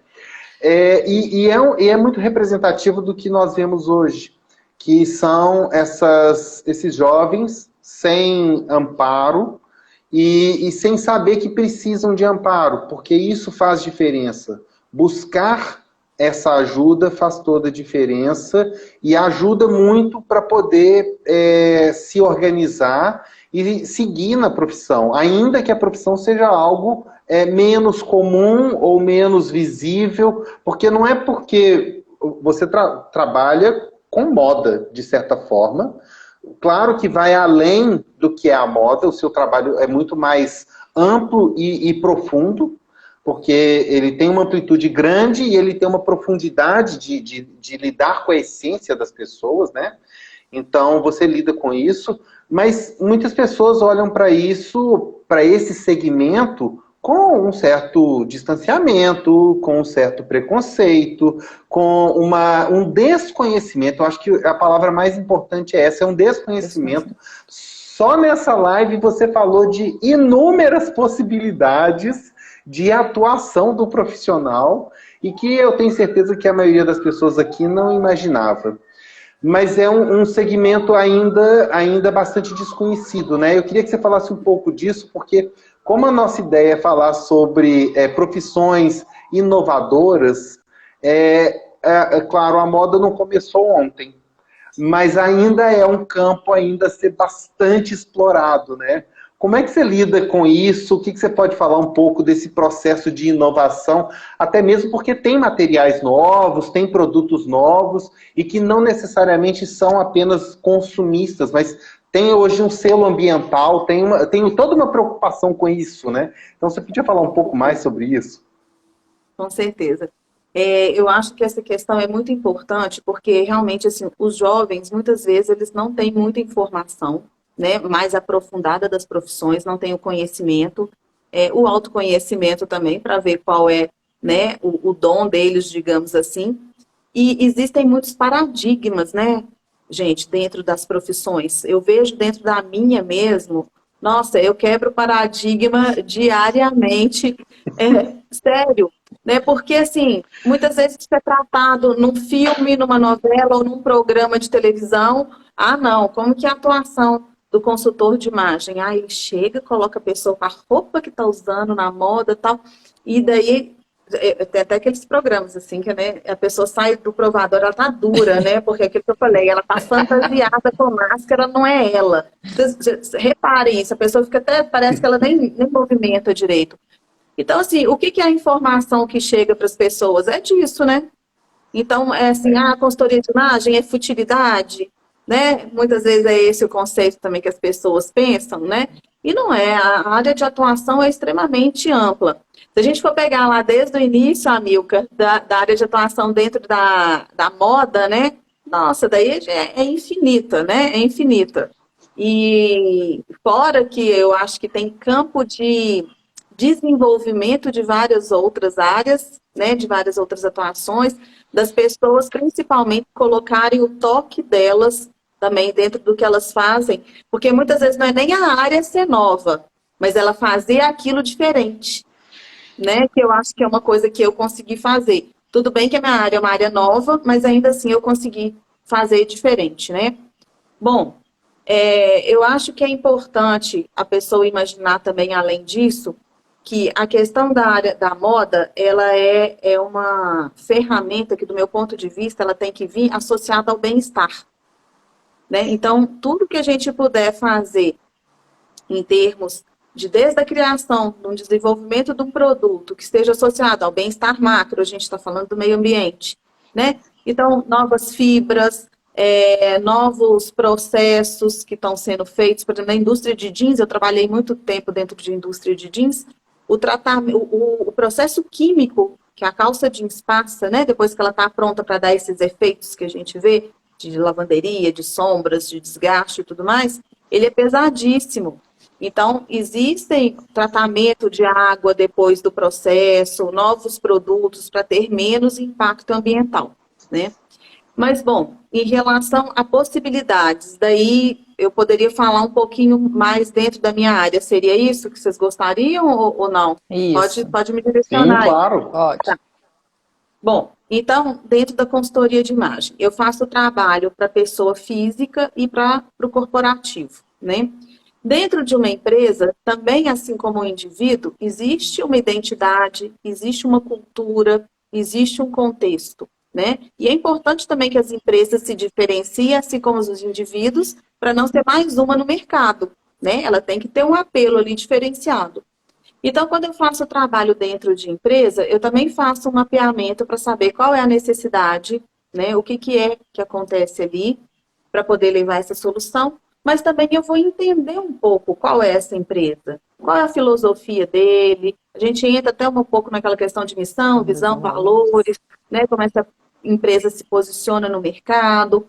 E é muito representativo do que nós vemos hoje, que são esses jovens sem amparo, e sem saber que precisam de amparo, porque isso faz diferença. Buscar essa ajuda faz toda a diferença e ajuda muito para poder se organizar e seguir na profissão, ainda que a profissão seja algo menos comum ou menos visível, porque não é porque você trabalha com moda, de certa forma. Claro que vai além do que é a moda, o seu trabalho é muito mais amplo e profundo, porque ele tem uma amplitude grande e ele tem uma profundidade de lidar com a essência das pessoas, né? Então você lida com isso, mas muitas pessoas olham para isso, para esse segmento, com um certo distanciamento, com um certo preconceito, com um desconhecimento. Eu acho que a palavra mais importante é essa, é um desconhecimento. Só nessa live você falou de inúmeras possibilidades de atuação do profissional e que eu tenho certeza que a maioria das pessoas aqui não imaginava. Mas é um segmento ainda bastante desconhecido, né? Eu queria que você falasse um pouco disso, porque como a nossa ideia é falar sobre profissões inovadoras, claro, a moda não começou ontem, mas ainda é um campo ainda a ser bastante explorado, né? Como é que você lida com isso? O que você pode falar um pouco desse processo de inovação? Até mesmo porque tem materiais novos, tem produtos novos, e que não necessariamente são apenas consumistas, mas tem hoje um selo ambiental, tem toda uma preocupação com isso, né? Então você podia falar um pouco mais sobre isso? Com certeza. Eu acho que essa questão é muito importante, porque realmente assim, os jovens, muitas vezes, eles não têm muita informação, né, mais aprofundada das profissões, não têm o conhecimento, o autoconhecimento também, para ver qual é, né, o dom deles, digamos assim. E existem muitos paradigmas, né, gente, dentro das profissões. Eu vejo dentro da minha mesmo, nossa, eu quebro paradigma diariamente, sério, né? Porque, assim, muitas vezes isso é tratado num filme, numa novela ou num programa de televisão. Ah, não, como que é a atuação do consultor de imagem? Ah, ele chega, coloca a pessoa com a roupa que está usando na moda e tal, e daí Tem até aqueles programas, assim, que, né, a pessoa sai do provador, ela tá dura, né? Porque aquilo que eu falei, ela tá fantasiada com máscara, não é ela. Vocês reparem isso, a pessoa fica até, parece que ela nem movimenta direito. Então, assim, o que é a informação que chega para as pessoas? É disso, né? Então, é assim, a consultoria de imagem é futilidade, né? Muitas vezes é esse o conceito também que as pessoas pensam, né? E não é, a área de atuação é extremamente ampla. Se a gente for pegar lá desde o início, Amilcar, da área de atuação dentro da moda, né? Nossa, daí é infinita, né? É infinita. E fora que eu acho que tem campo de desenvolvimento de várias outras áreas, né? De várias outras atuações, das pessoas principalmente colocarem o toque delas também dentro do que elas fazem, porque muitas vezes não é nem a área ser nova, mas ela fazer aquilo diferente, né? Que eu acho que é uma coisa que eu consegui fazer. Tudo bem que a minha área é uma área nova, mas ainda assim eu consegui fazer diferente, né? Bom, eu acho que é importante a pessoa imaginar também, além disso, que a questão da área da moda, ela é uma ferramenta que, do meu ponto de vista, ela tem que vir associada ao bem-estar, né? Então, tudo que a gente puder fazer em termos de desde a criação, do desenvolvimento de um produto que esteja associado ao bem-estar macro, a gente está falando do meio ambiente, né? Então, novas fibras, novos processos que estão sendo feitos, por exemplo, na indústria de jeans, eu trabalhei muito tempo dentro de indústria de jeans, o processo químico que a calça jeans passa, né, depois que ela está pronta para dar esses efeitos que a gente vê, de lavanderia, de sombras, de desgaste e tudo mais, ele é pesadíssimo. Então, existem tratamento de água depois do processo, novos produtos para ter menos impacto ambiental, né? Mas, bom, em relação a possibilidades, daí eu poderia falar um pouquinho mais dentro da minha área. Seria isso que vocês gostariam ou não? Isso. Pode me direcionar. Sim, claro. Pode. Tá. Bom, então, dentro da consultoria de imagem, eu faço trabalho para pessoa física e para o corporativo, né? Dentro de uma empresa, também assim como o indivíduo, existe uma identidade, existe uma cultura, existe um contexto, né? E é importante também que as empresas se diferenciem, assim como os indivíduos, para não ser mais uma no mercado, né? Ela tem que ter um apelo ali diferenciado. Então, quando eu faço trabalho dentro de empresa, eu também faço um mapeamento para saber qual é a necessidade, né? O que é que acontece ali, para poder levar essa solução. Mas também eu vou entender um pouco qual é essa empresa, qual é a filosofia dele. A gente entra até um pouco naquela questão de missão, visão, valores, né? Como essa empresa se posiciona no mercado.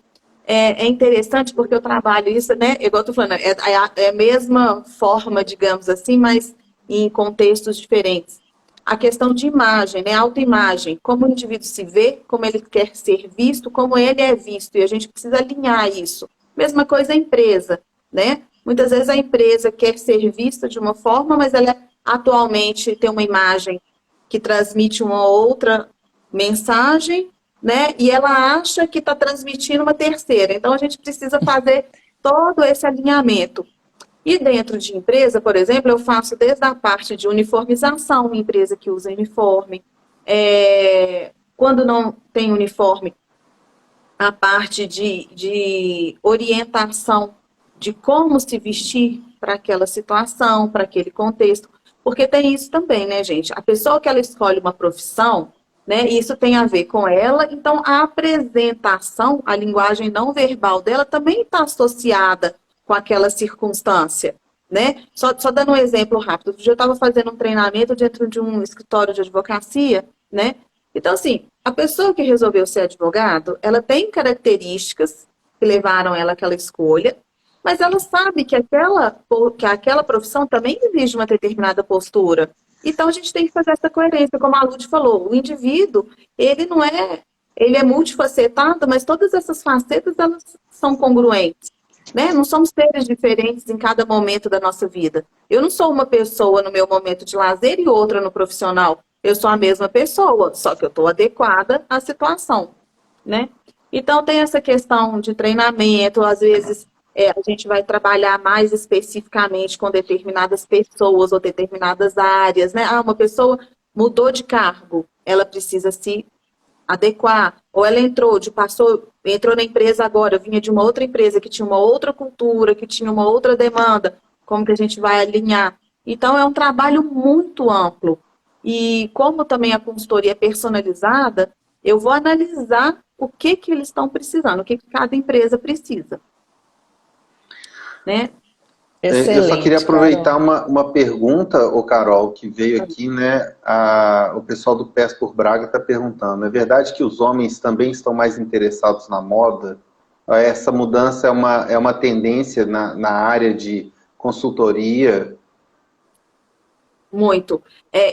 É interessante porque eu trabalho isso, né? Igual eu tô falando, é a mesma forma, digamos assim, mas em contextos diferentes. A questão de imagem, né? Autoimagem, como o indivíduo se vê, como ele quer ser visto, como ele é visto, e a gente precisa alinhar isso. Mesma coisa a empresa, né? Muitas vezes a empresa quer ser vista de uma forma, mas ela atualmente tem uma imagem que transmite uma outra mensagem, né? E ela acha que está transmitindo uma terceira. Então, a gente precisa fazer todo esse alinhamento. E dentro de empresa, por exemplo, eu faço desde a parte de uniformização, uma empresa que usa uniforme. Quando não tem uniforme, a parte de orientação de como se vestir para aquela situação, para aquele contexto. Porque tem isso também, né, gente? A pessoa que ela escolhe uma profissão, né, isso tem a ver com ela, então a apresentação, a linguagem não verbal dela também está associada com aquela circunstância, né? Só dando um exemplo rápido. Outro dia eu estava fazendo um treinamento dentro de um escritório de advocacia, né? Então, assim, a pessoa que resolveu ser advogado, ela tem características que levaram ela àquela escolha, mas ela sabe que aquela profissão também exige uma determinada postura. Então, a gente tem que fazer essa coerência, como a Lud falou. O indivíduo, ele é multifacetado, mas todas essas facetas, elas são congruentes. Né? Não somos seres diferentes em cada momento da nossa vida. Eu não sou uma pessoa no meu momento de lazer e outra no profissional. Eu sou a mesma pessoa, só que eu estou adequada à situação, né? Então, tem essa questão de treinamento. Às vezes, a gente vai trabalhar mais especificamente com determinadas pessoas ou determinadas áreas, né? Uma pessoa mudou de cargo, ela precisa se adequar, ou ela entrou na empresa agora, vinha de uma outra empresa que tinha uma outra cultura, que tinha uma outra demanda, como que a gente vai alinhar? Então, é um trabalho muito amplo. E como também a consultoria é personalizada, eu vou analisar o que eles estão precisando, o que cada empresa precisa. Né? Excelente, eu só queria aproveitar Carol. uma pergunta, ô Carol, que veio aqui, né? O pessoal do Pés por Braga está perguntando: é verdade que os homens também estão mais interessados na moda? Essa mudança é uma tendência na área de consultoria? Muito.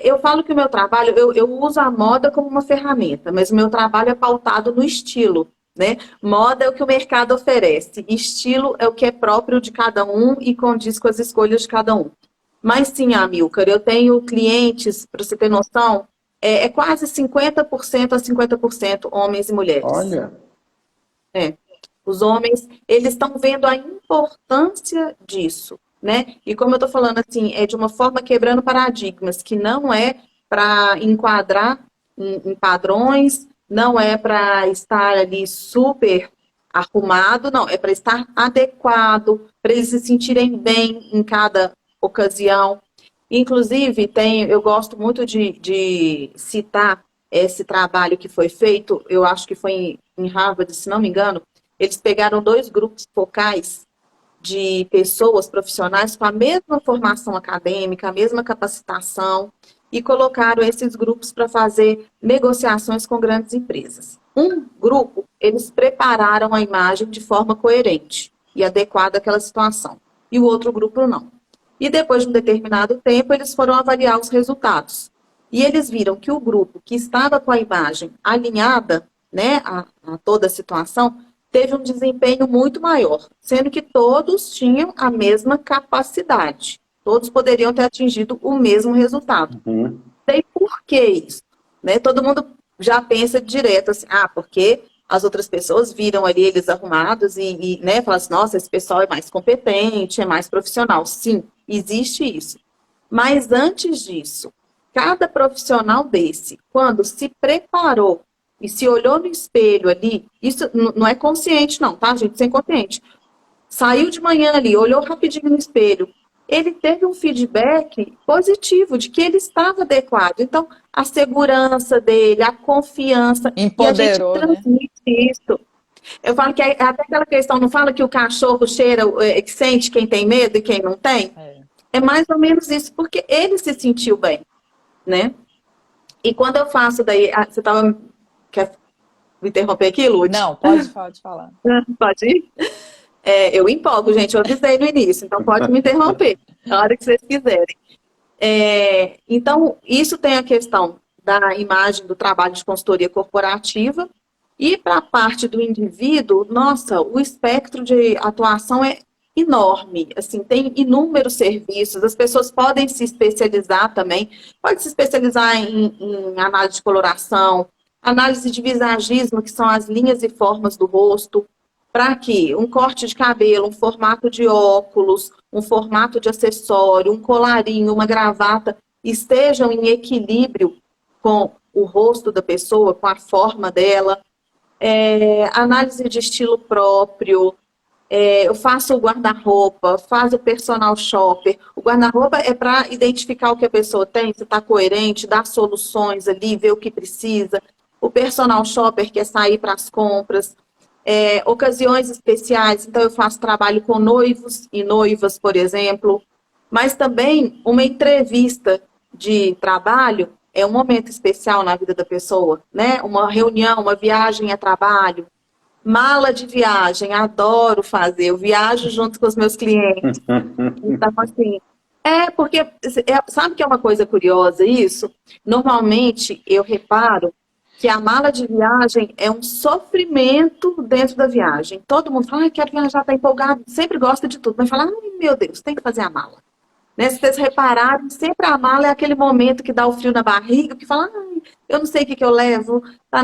Eu falo que o meu trabalho, eu uso a moda como uma ferramenta, mas o meu trabalho é pautado no estilo, né? Moda é o que o mercado oferece, estilo é o que é próprio de cada um e condiz com as escolhas de cada um. Mas sim, Amilcar, eu tenho clientes, para você ter noção, é quase 50% a 50% homens e mulheres. Olha, Os homens, eles estão vendo a importância disso, né? E como eu estou falando assim, é de uma forma quebrando paradigmas, que não é para enquadrar em padrões, não é para estar ali super arrumado, não, é para estar adequado, para eles se sentirem bem em cada ocasião. Inclusive, eu gosto muito de citar esse trabalho que foi feito, eu acho que foi em Harvard, se não me engano. Eles pegaram 2 grupos focais de pessoas profissionais com a mesma formação acadêmica, a mesma capacitação, e colocaram esses grupos para fazer negociações com grandes empresas. Um grupo, eles prepararam a imagem de forma coerente e adequada àquela situação, e o outro grupo não. E depois de um determinado tempo, eles foram avaliar os resultados. E eles viram que o grupo que estava com a imagem alinhada, né, a toda a situação, teve um desempenho muito maior, sendo que todos tinham a mesma capacidade. Todos poderiam ter atingido o mesmo resultado. E por que isso? Né? Todo mundo já pensa direto assim, porque as outras pessoas viram ali eles arrumados e né, falam assim, nossa, esse pessoal é mais competente, é mais profissional. Sim, existe isso. Mas antes disso, cada profissional desse, quando se preparou e se olhou no espelho ali, isso não é consciente não, tá, gente? Isso é inconsciente. Saiu de manhã ali, olhou rapidinho no espelho, ele teve um feedback positivo de que ele estava adequado. Então, a segurança dele, a confiança, e a gente Empoderou, né? transmite isso. Eu falo que até aquela questão, não fala que o cachorro cheira, que sente quem tem medo e quem não tem? É. É mais ou menos isso, porque ele se sentiu bem, né? E quando eu faço daí, você estava... Quer me interromper aqui, Lud? Não, pode falar. Pode ir? Eu empolgo, gente, eu avisei no início, então pode me interromper, na hora que vocês quiserem. Então, isso tem a questão da imagem do trabalho de consultoria corporativa, e para a parte do indivíduo, nossa, o espectro de atuação é enorme, assim, tem inúmeros serviços, as pessoas podem se especializar também, pode se especializar em análise de coloração, análise de visagismo, que são as linhas e formas do rosto, para que um corte de cabelo, um formato de óculos, um formato de acessório, um colarinho, uma gravata, estejam em equilíbrio com o rosto da pessoa, com a forma dela. Análise de estilo próprio, eu faço o guarda-roupa, faço o personal shopper. O guarda-roupa é para identificar o que a pessoa tem, se está coerente, dar soluções ali, ver o que precisa. O personal shopper quer sair para as compras. Ocasiões especiais, então eu faço trabalho com noivos e noivas, por exemplo. Mas também uma entrevista de trabalho é um momento especial na vida da pessoa, né? Uma reunião, uma viagem a trabalho. Mala de viagem, adoro fazer. Eu viajo junto com os meus clientes. Então, assim, porque, sabe que é uma coisa curiosa isso? Normalmente, eu reparo que a mala de viagem é um sofrimento dentro da viagem. Todo mundo fala, quero viajar, tá empolgado, sempre gosta de tudo. Mas fala, meu Deus, tem que fazer a mala. Né? Se vocês repararem, sempre a mala é aquele momento que dá o frio na barriga, que fala, eu não sei o que eu levo, tá.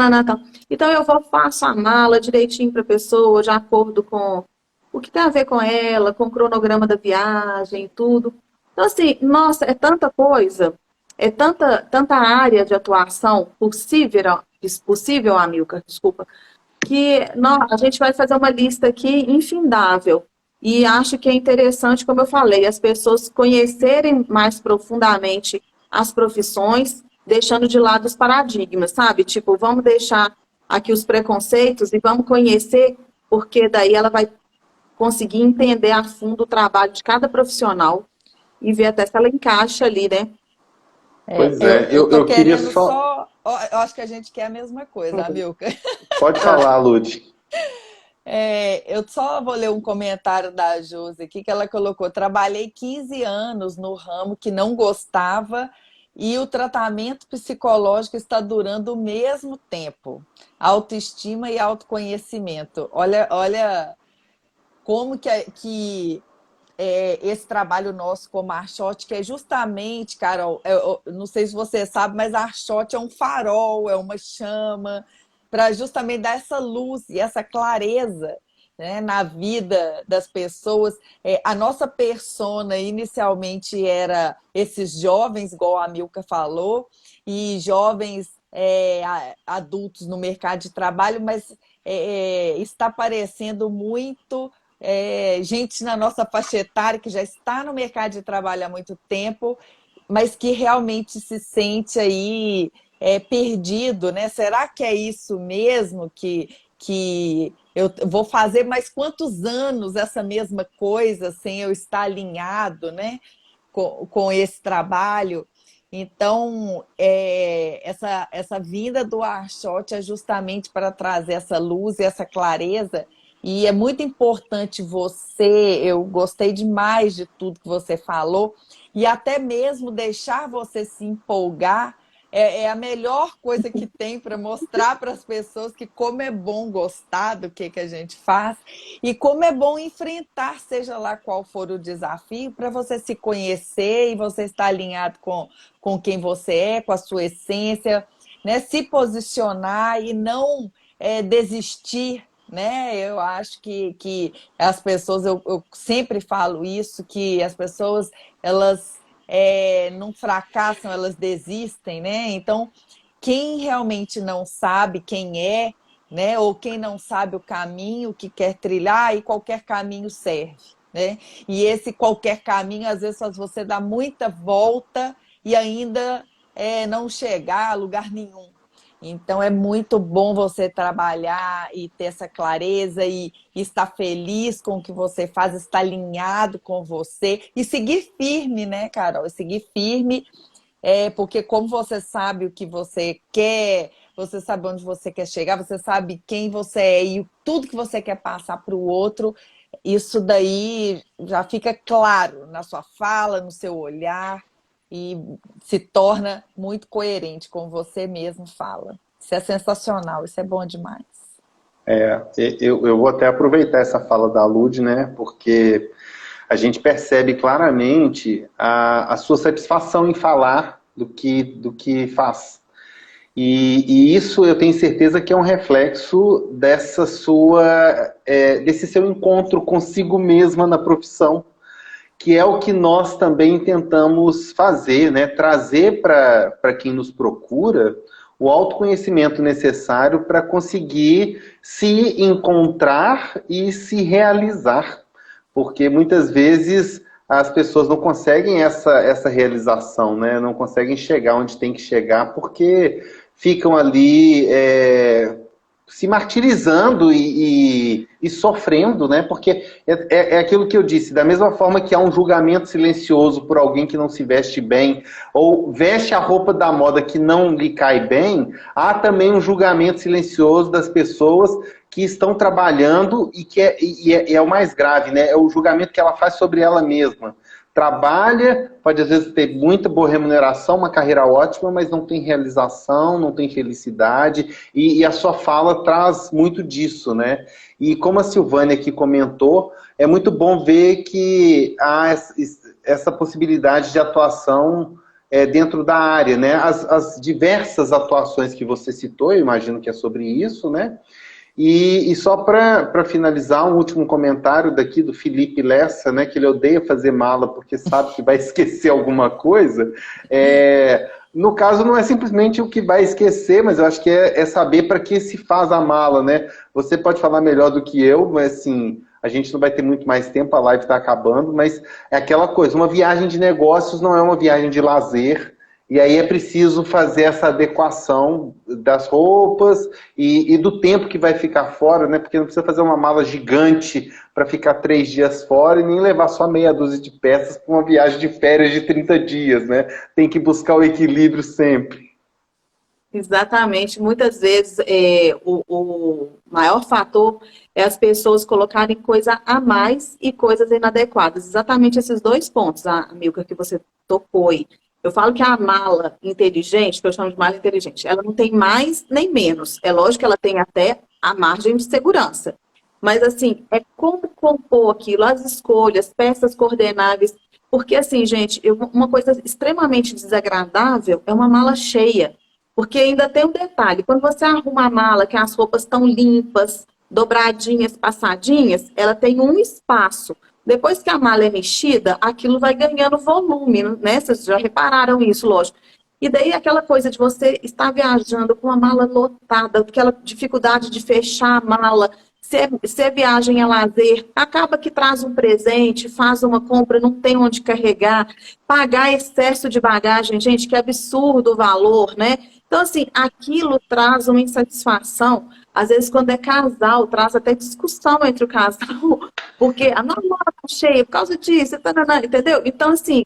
Então eu faço a mala direitinho para a pessoa, de acordo com o que tem a ver com ela, com o cronograma da viagem e tudo. Então, assim, nossa, é tanta coisa. é tanta área de atuação possível, Amilcar, desculpa, que a gente vai fazer uma lista aqui infindável. E acho que é interessante, como eu falei, as pessoas conhecerem mais profundamente as profissões, deixando de lado os paradigmas, sabe? Tipo, vamos deixar aqui os preconceitos e vamos conhecer, porque daí ela vai conseguir entender a fundo o trabalho de cada profissional e ver até se ela encaixa ali, né? Pois Eu tô eu queria querendo só... só. Eu acho que a gente quer a mesma coisa, Amilcar. Pode falar, Lud. Eu só vou ler um comentário da Josi aqui, que ela colocou: trabalhei 15 anos no ramo que não gostava e o tratamento psicológico está durando o mesmo tempo. Autoestima e autoconhecimento. Olha como que esse trabalho nosso como Arshot, que é justamente, Carol, eu não sei se você sabe, mas a Arshot é um farol, é uma chama, para justamente dar essa luz e essa clareza, né, na vida das pessoas. A nossa persona inicialmente era esses jovens, igual a Milka falou, e jovens adultos no mercado de trabalho, mas está parecendo muito gente na nossa faixa etária que já está no mercado de trabalho há muito tempo, mas que realmente se sente aí perdido, né? Será que é isso mesmo que eu vou fazer mais quantos anos essa mesma coisa sem eu estar alinhado, né, com esse trabalho? Então, essa vinda do Arshot é justamente para trazer essa luz e essa clareza. E é muito importante eu gostei demais de tudo que você falou, e até mesmo deixar você se empolgar é a melhor coisa que tem para mostrar para as pessoas que como é bom gostar do que a gente faz e como é bom enfrentar, seja lá qual for o desafio, para você se conhecer e você estar alinhado com quem você é, com a sua essência, né? Se posicionar e não desistir, né? Eu acho que as pessoas, eu sempre falo isso, que as pessoas, elas não fracassam, elas desistem, né? Então, quem realmente não sabe quem é, né? Ou quem não sabe o caminho que quer trilhar, aí qualquer caminho serve, né? E esse qualquer caminho, às vezes, faz você dar muita volta e ainda não chegar a lugar nenhum. Então, é muito bom você trabalhar e ter essa clareza e estar feliz com o que você faz, estar alinhado com você e seguir firme, né, Carol? Seguir firme, porque como você sabe o que você quer, você sabe onde você quer chegar, você sabe quem você é e tudo que você quer passar para o outro, isso daí já fica claro na sua fala, no seu olhar, e se torna muito coerente com você mesmo fala. Isso é sensacional, isso é bom demais. Eu vou até aproveitar essa fala da Lud, né, porque a gente percebe claramente a sua satisfação em falar do que faz. E isso eu tenho certeza que é um reflexo desse seu encontro consigo mesma na profissão, que é o que nós também tentamos fazer, né? Trazer para quem nos procura o autoconhecimento necessário para conseguir se encontrar e se realizar. Porque muitas vezes as pessoas não conseguem essa realização, né? Não conseguem chegar onde tem que chegar porque ficam ali se martirizando e sofrendo, né? Porque é aquilo que eu disse, da mesma forma que há um julgamento silencioso por alguém que não se veste bem, ou veste a roupa da moda que não lhe cai bem, há também um julgamento silencioso das pessoas que estão trabalhando e é o mais grave, né? É o julgamento que ela faz sobre ela mesma. Trabalha, pode às vezes ter muita boa remuneração, uma carreira ótima, mas não tem realização, não tem felicidade, e a sua fala traz muito disso, né? E como a Silvânia aqui comentou, é muito bom ver que há essa possibilidade de atuação dentro da área, né? As diversas atuações que você citou, eu imagino que é sobre isso, né? E só para finalizar, um último comentário daqui do Felipe Lessa, né, que ele odeia fazer mala porque sabe que vai esquecer alguma coisa. No caso, não é simplesmente o que vai esquecer, mas eu acho que é saber para que se faz a mala, né? Você pode falar melhor do que eu, mas assim, a gente não vai ter muito mais tempo, a live está acabando, mas é aquela coisa, uma viagem de negócios não é uma viagem de lazer. E aí é preciso fazer essa adequação das roupas e do tempo que vai ficar fora, né? Porque não precisa fazer uma mala gigante para ficar 3 dias fora e nem levar só meia dúzia de peças para uma viagem de férias de 30 dias, né? Tem que buscar o equilíbrio sempre. Exatamente. Muitas vezes o maior fator é as pessoas colocarem coisa a mais e coisas inadequadas. Exatamente esses dois pontos, Milka, que você tocou aí. Eu falo que a mala inteligente, que eu chamo de mala inteligente, ela não tem mais nem menos. É lógico que ela tem até a margem de segurança. Mas, assim, é como compor aquilo, as escolhas, peças coordenáveis. Porque, assim, gente, uma coisa extremamente desagradável é uma mala cheia. Porque ainda tem um detalhe, quando você arruma a mala, que as roupas estão limpas, dobradinhas, passadinhas, ela tem um espaço. Depois que a mala é mexida, aquilo vai ganhando volume, né? Vocês já repararam isso, lógico. E daí aquela coisa de você estar viajando com a mala lotada, aquela dificuldade de fechar a mala, se é viagem é lazer, acaba que traz um presente, faz uma compra, não tem onde carregar, pagar excesso de bagagem, gente, que absurdo o valor, né? Então, assim, aquilo traz uma insatisfação. Às vezes, quando é casal, traz até discussão entre o casal, porque a namorada tá cheia por causa disso, entendeu? Então, assim,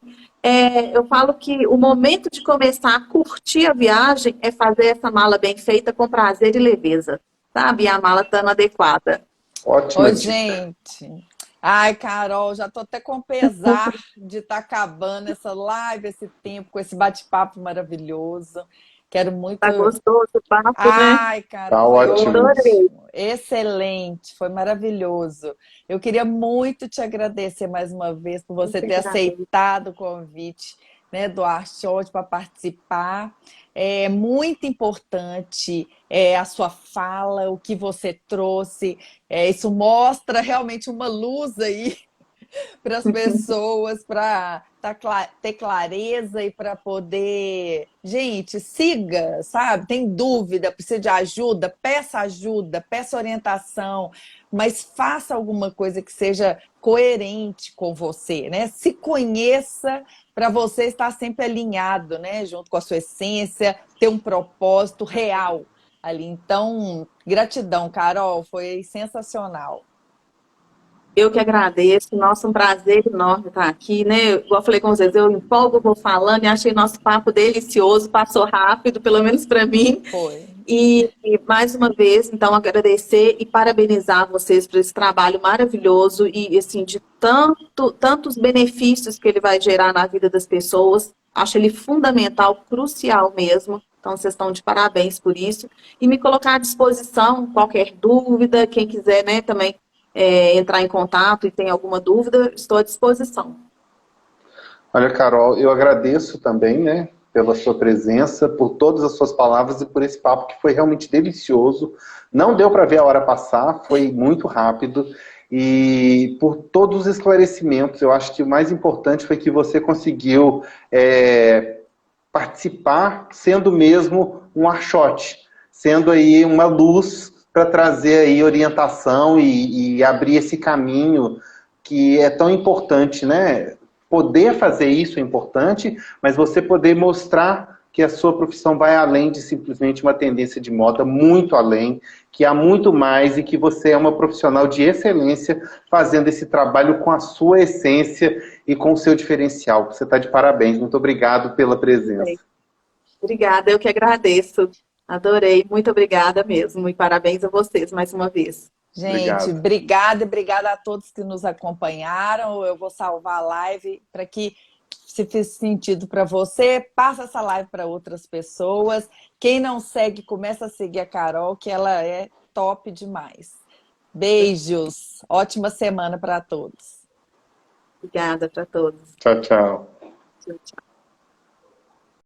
eu falo que o momento de começar a curtir a viagem é fazer essa mala bem feita com prazer e leveza, sabe? E a mala estando adequada. Ótima Oi, dica. gente. Ai, Carol, já tô até com pesar de estar acabando essa live, esse tempo, com esse bate-papo maravilhoso. Quero muito. Tá gostoso o papo, né? Ai, Carol, Tá foi Eu ótimo. adorei. ótimo, excelente, foi maravilhoso. Eu queria muito te agradecer mais uma vez por Eu você que ter agradeço. aceitado o convite, né, do Arshot para participar. É muito importante a sua fala, o que você trouxe. Isso mostra realmente uma luz aí para as pessoas, para ter clareza e para poder. Gente, siga, sabe? Tem dúvida, precisa de ajuda, peça orientação, mas faça alguma coisa que seja coerente com você, né? Se conheça para você estar sempre alinhado, né? Junto com a sua essência, ter um propósito real ali. Então, gratidão, Carol, foi sensacional. Eu que agradeço, nossa, um prazer enorme estar aqui, né? Igual eu falei com vocês, eu empolgo, vou falando e achei nosso papo delicioso, passou rápido, pelo menos para mim. Foi. E mais uma vez, então, agradecer e parabenizar vocês por esse trabalho maravilhoso e, assim, de tantos benefícios que ele vai gerar na vida das pessoas. Acho ele fundamental, crucial mesmo. Então, vocês estão de parabéns por isso. E me colocar à disposição, qualquer dúvida, quem quiser, né, também entrar em contato e tem alguma dúvida, estou à disposição. Olha, Carol, eu agradeço também, né, pela sua presença, por todas as suas palavras e por esse papo que foi realmente delicioso. Não deu para ver a hora passar, foi muito rápido. E por todos os esclarecimentos, eu acho que o mais importante foi que você conseguiu participar sendo mesmo um archote, sendo aí uma luz para trazer aí orientação e abrir esse caminho que é tão importante, né? Poder fazer isso é importante, mas você poder mostrar que a sua profissão vai além de simplesmente uma tendência de moda, muito além, que há muito mais e que você é uma profissional de excelência fazendo esse trabalho com a sua essência e com o seu diferencial. Você está de parabéns. Muito obrigado pela presença. Obrigada, eu que agradeço. Adorei, muito obrigada mesmo. E parabéns a vocês mais uma vez. Gente, Obrigado. obrigada e obrigada a todos que nos acompanharam. Eu vou salvar a live para que, se fez sentido para você, passa essa live para outras pessoas. Quem não segue, começa a seguir a Carol, que ela é top demais. Beijos, ótima semana para todos. Obrigada para todos. Tchau, tchau. Tchau, tchau.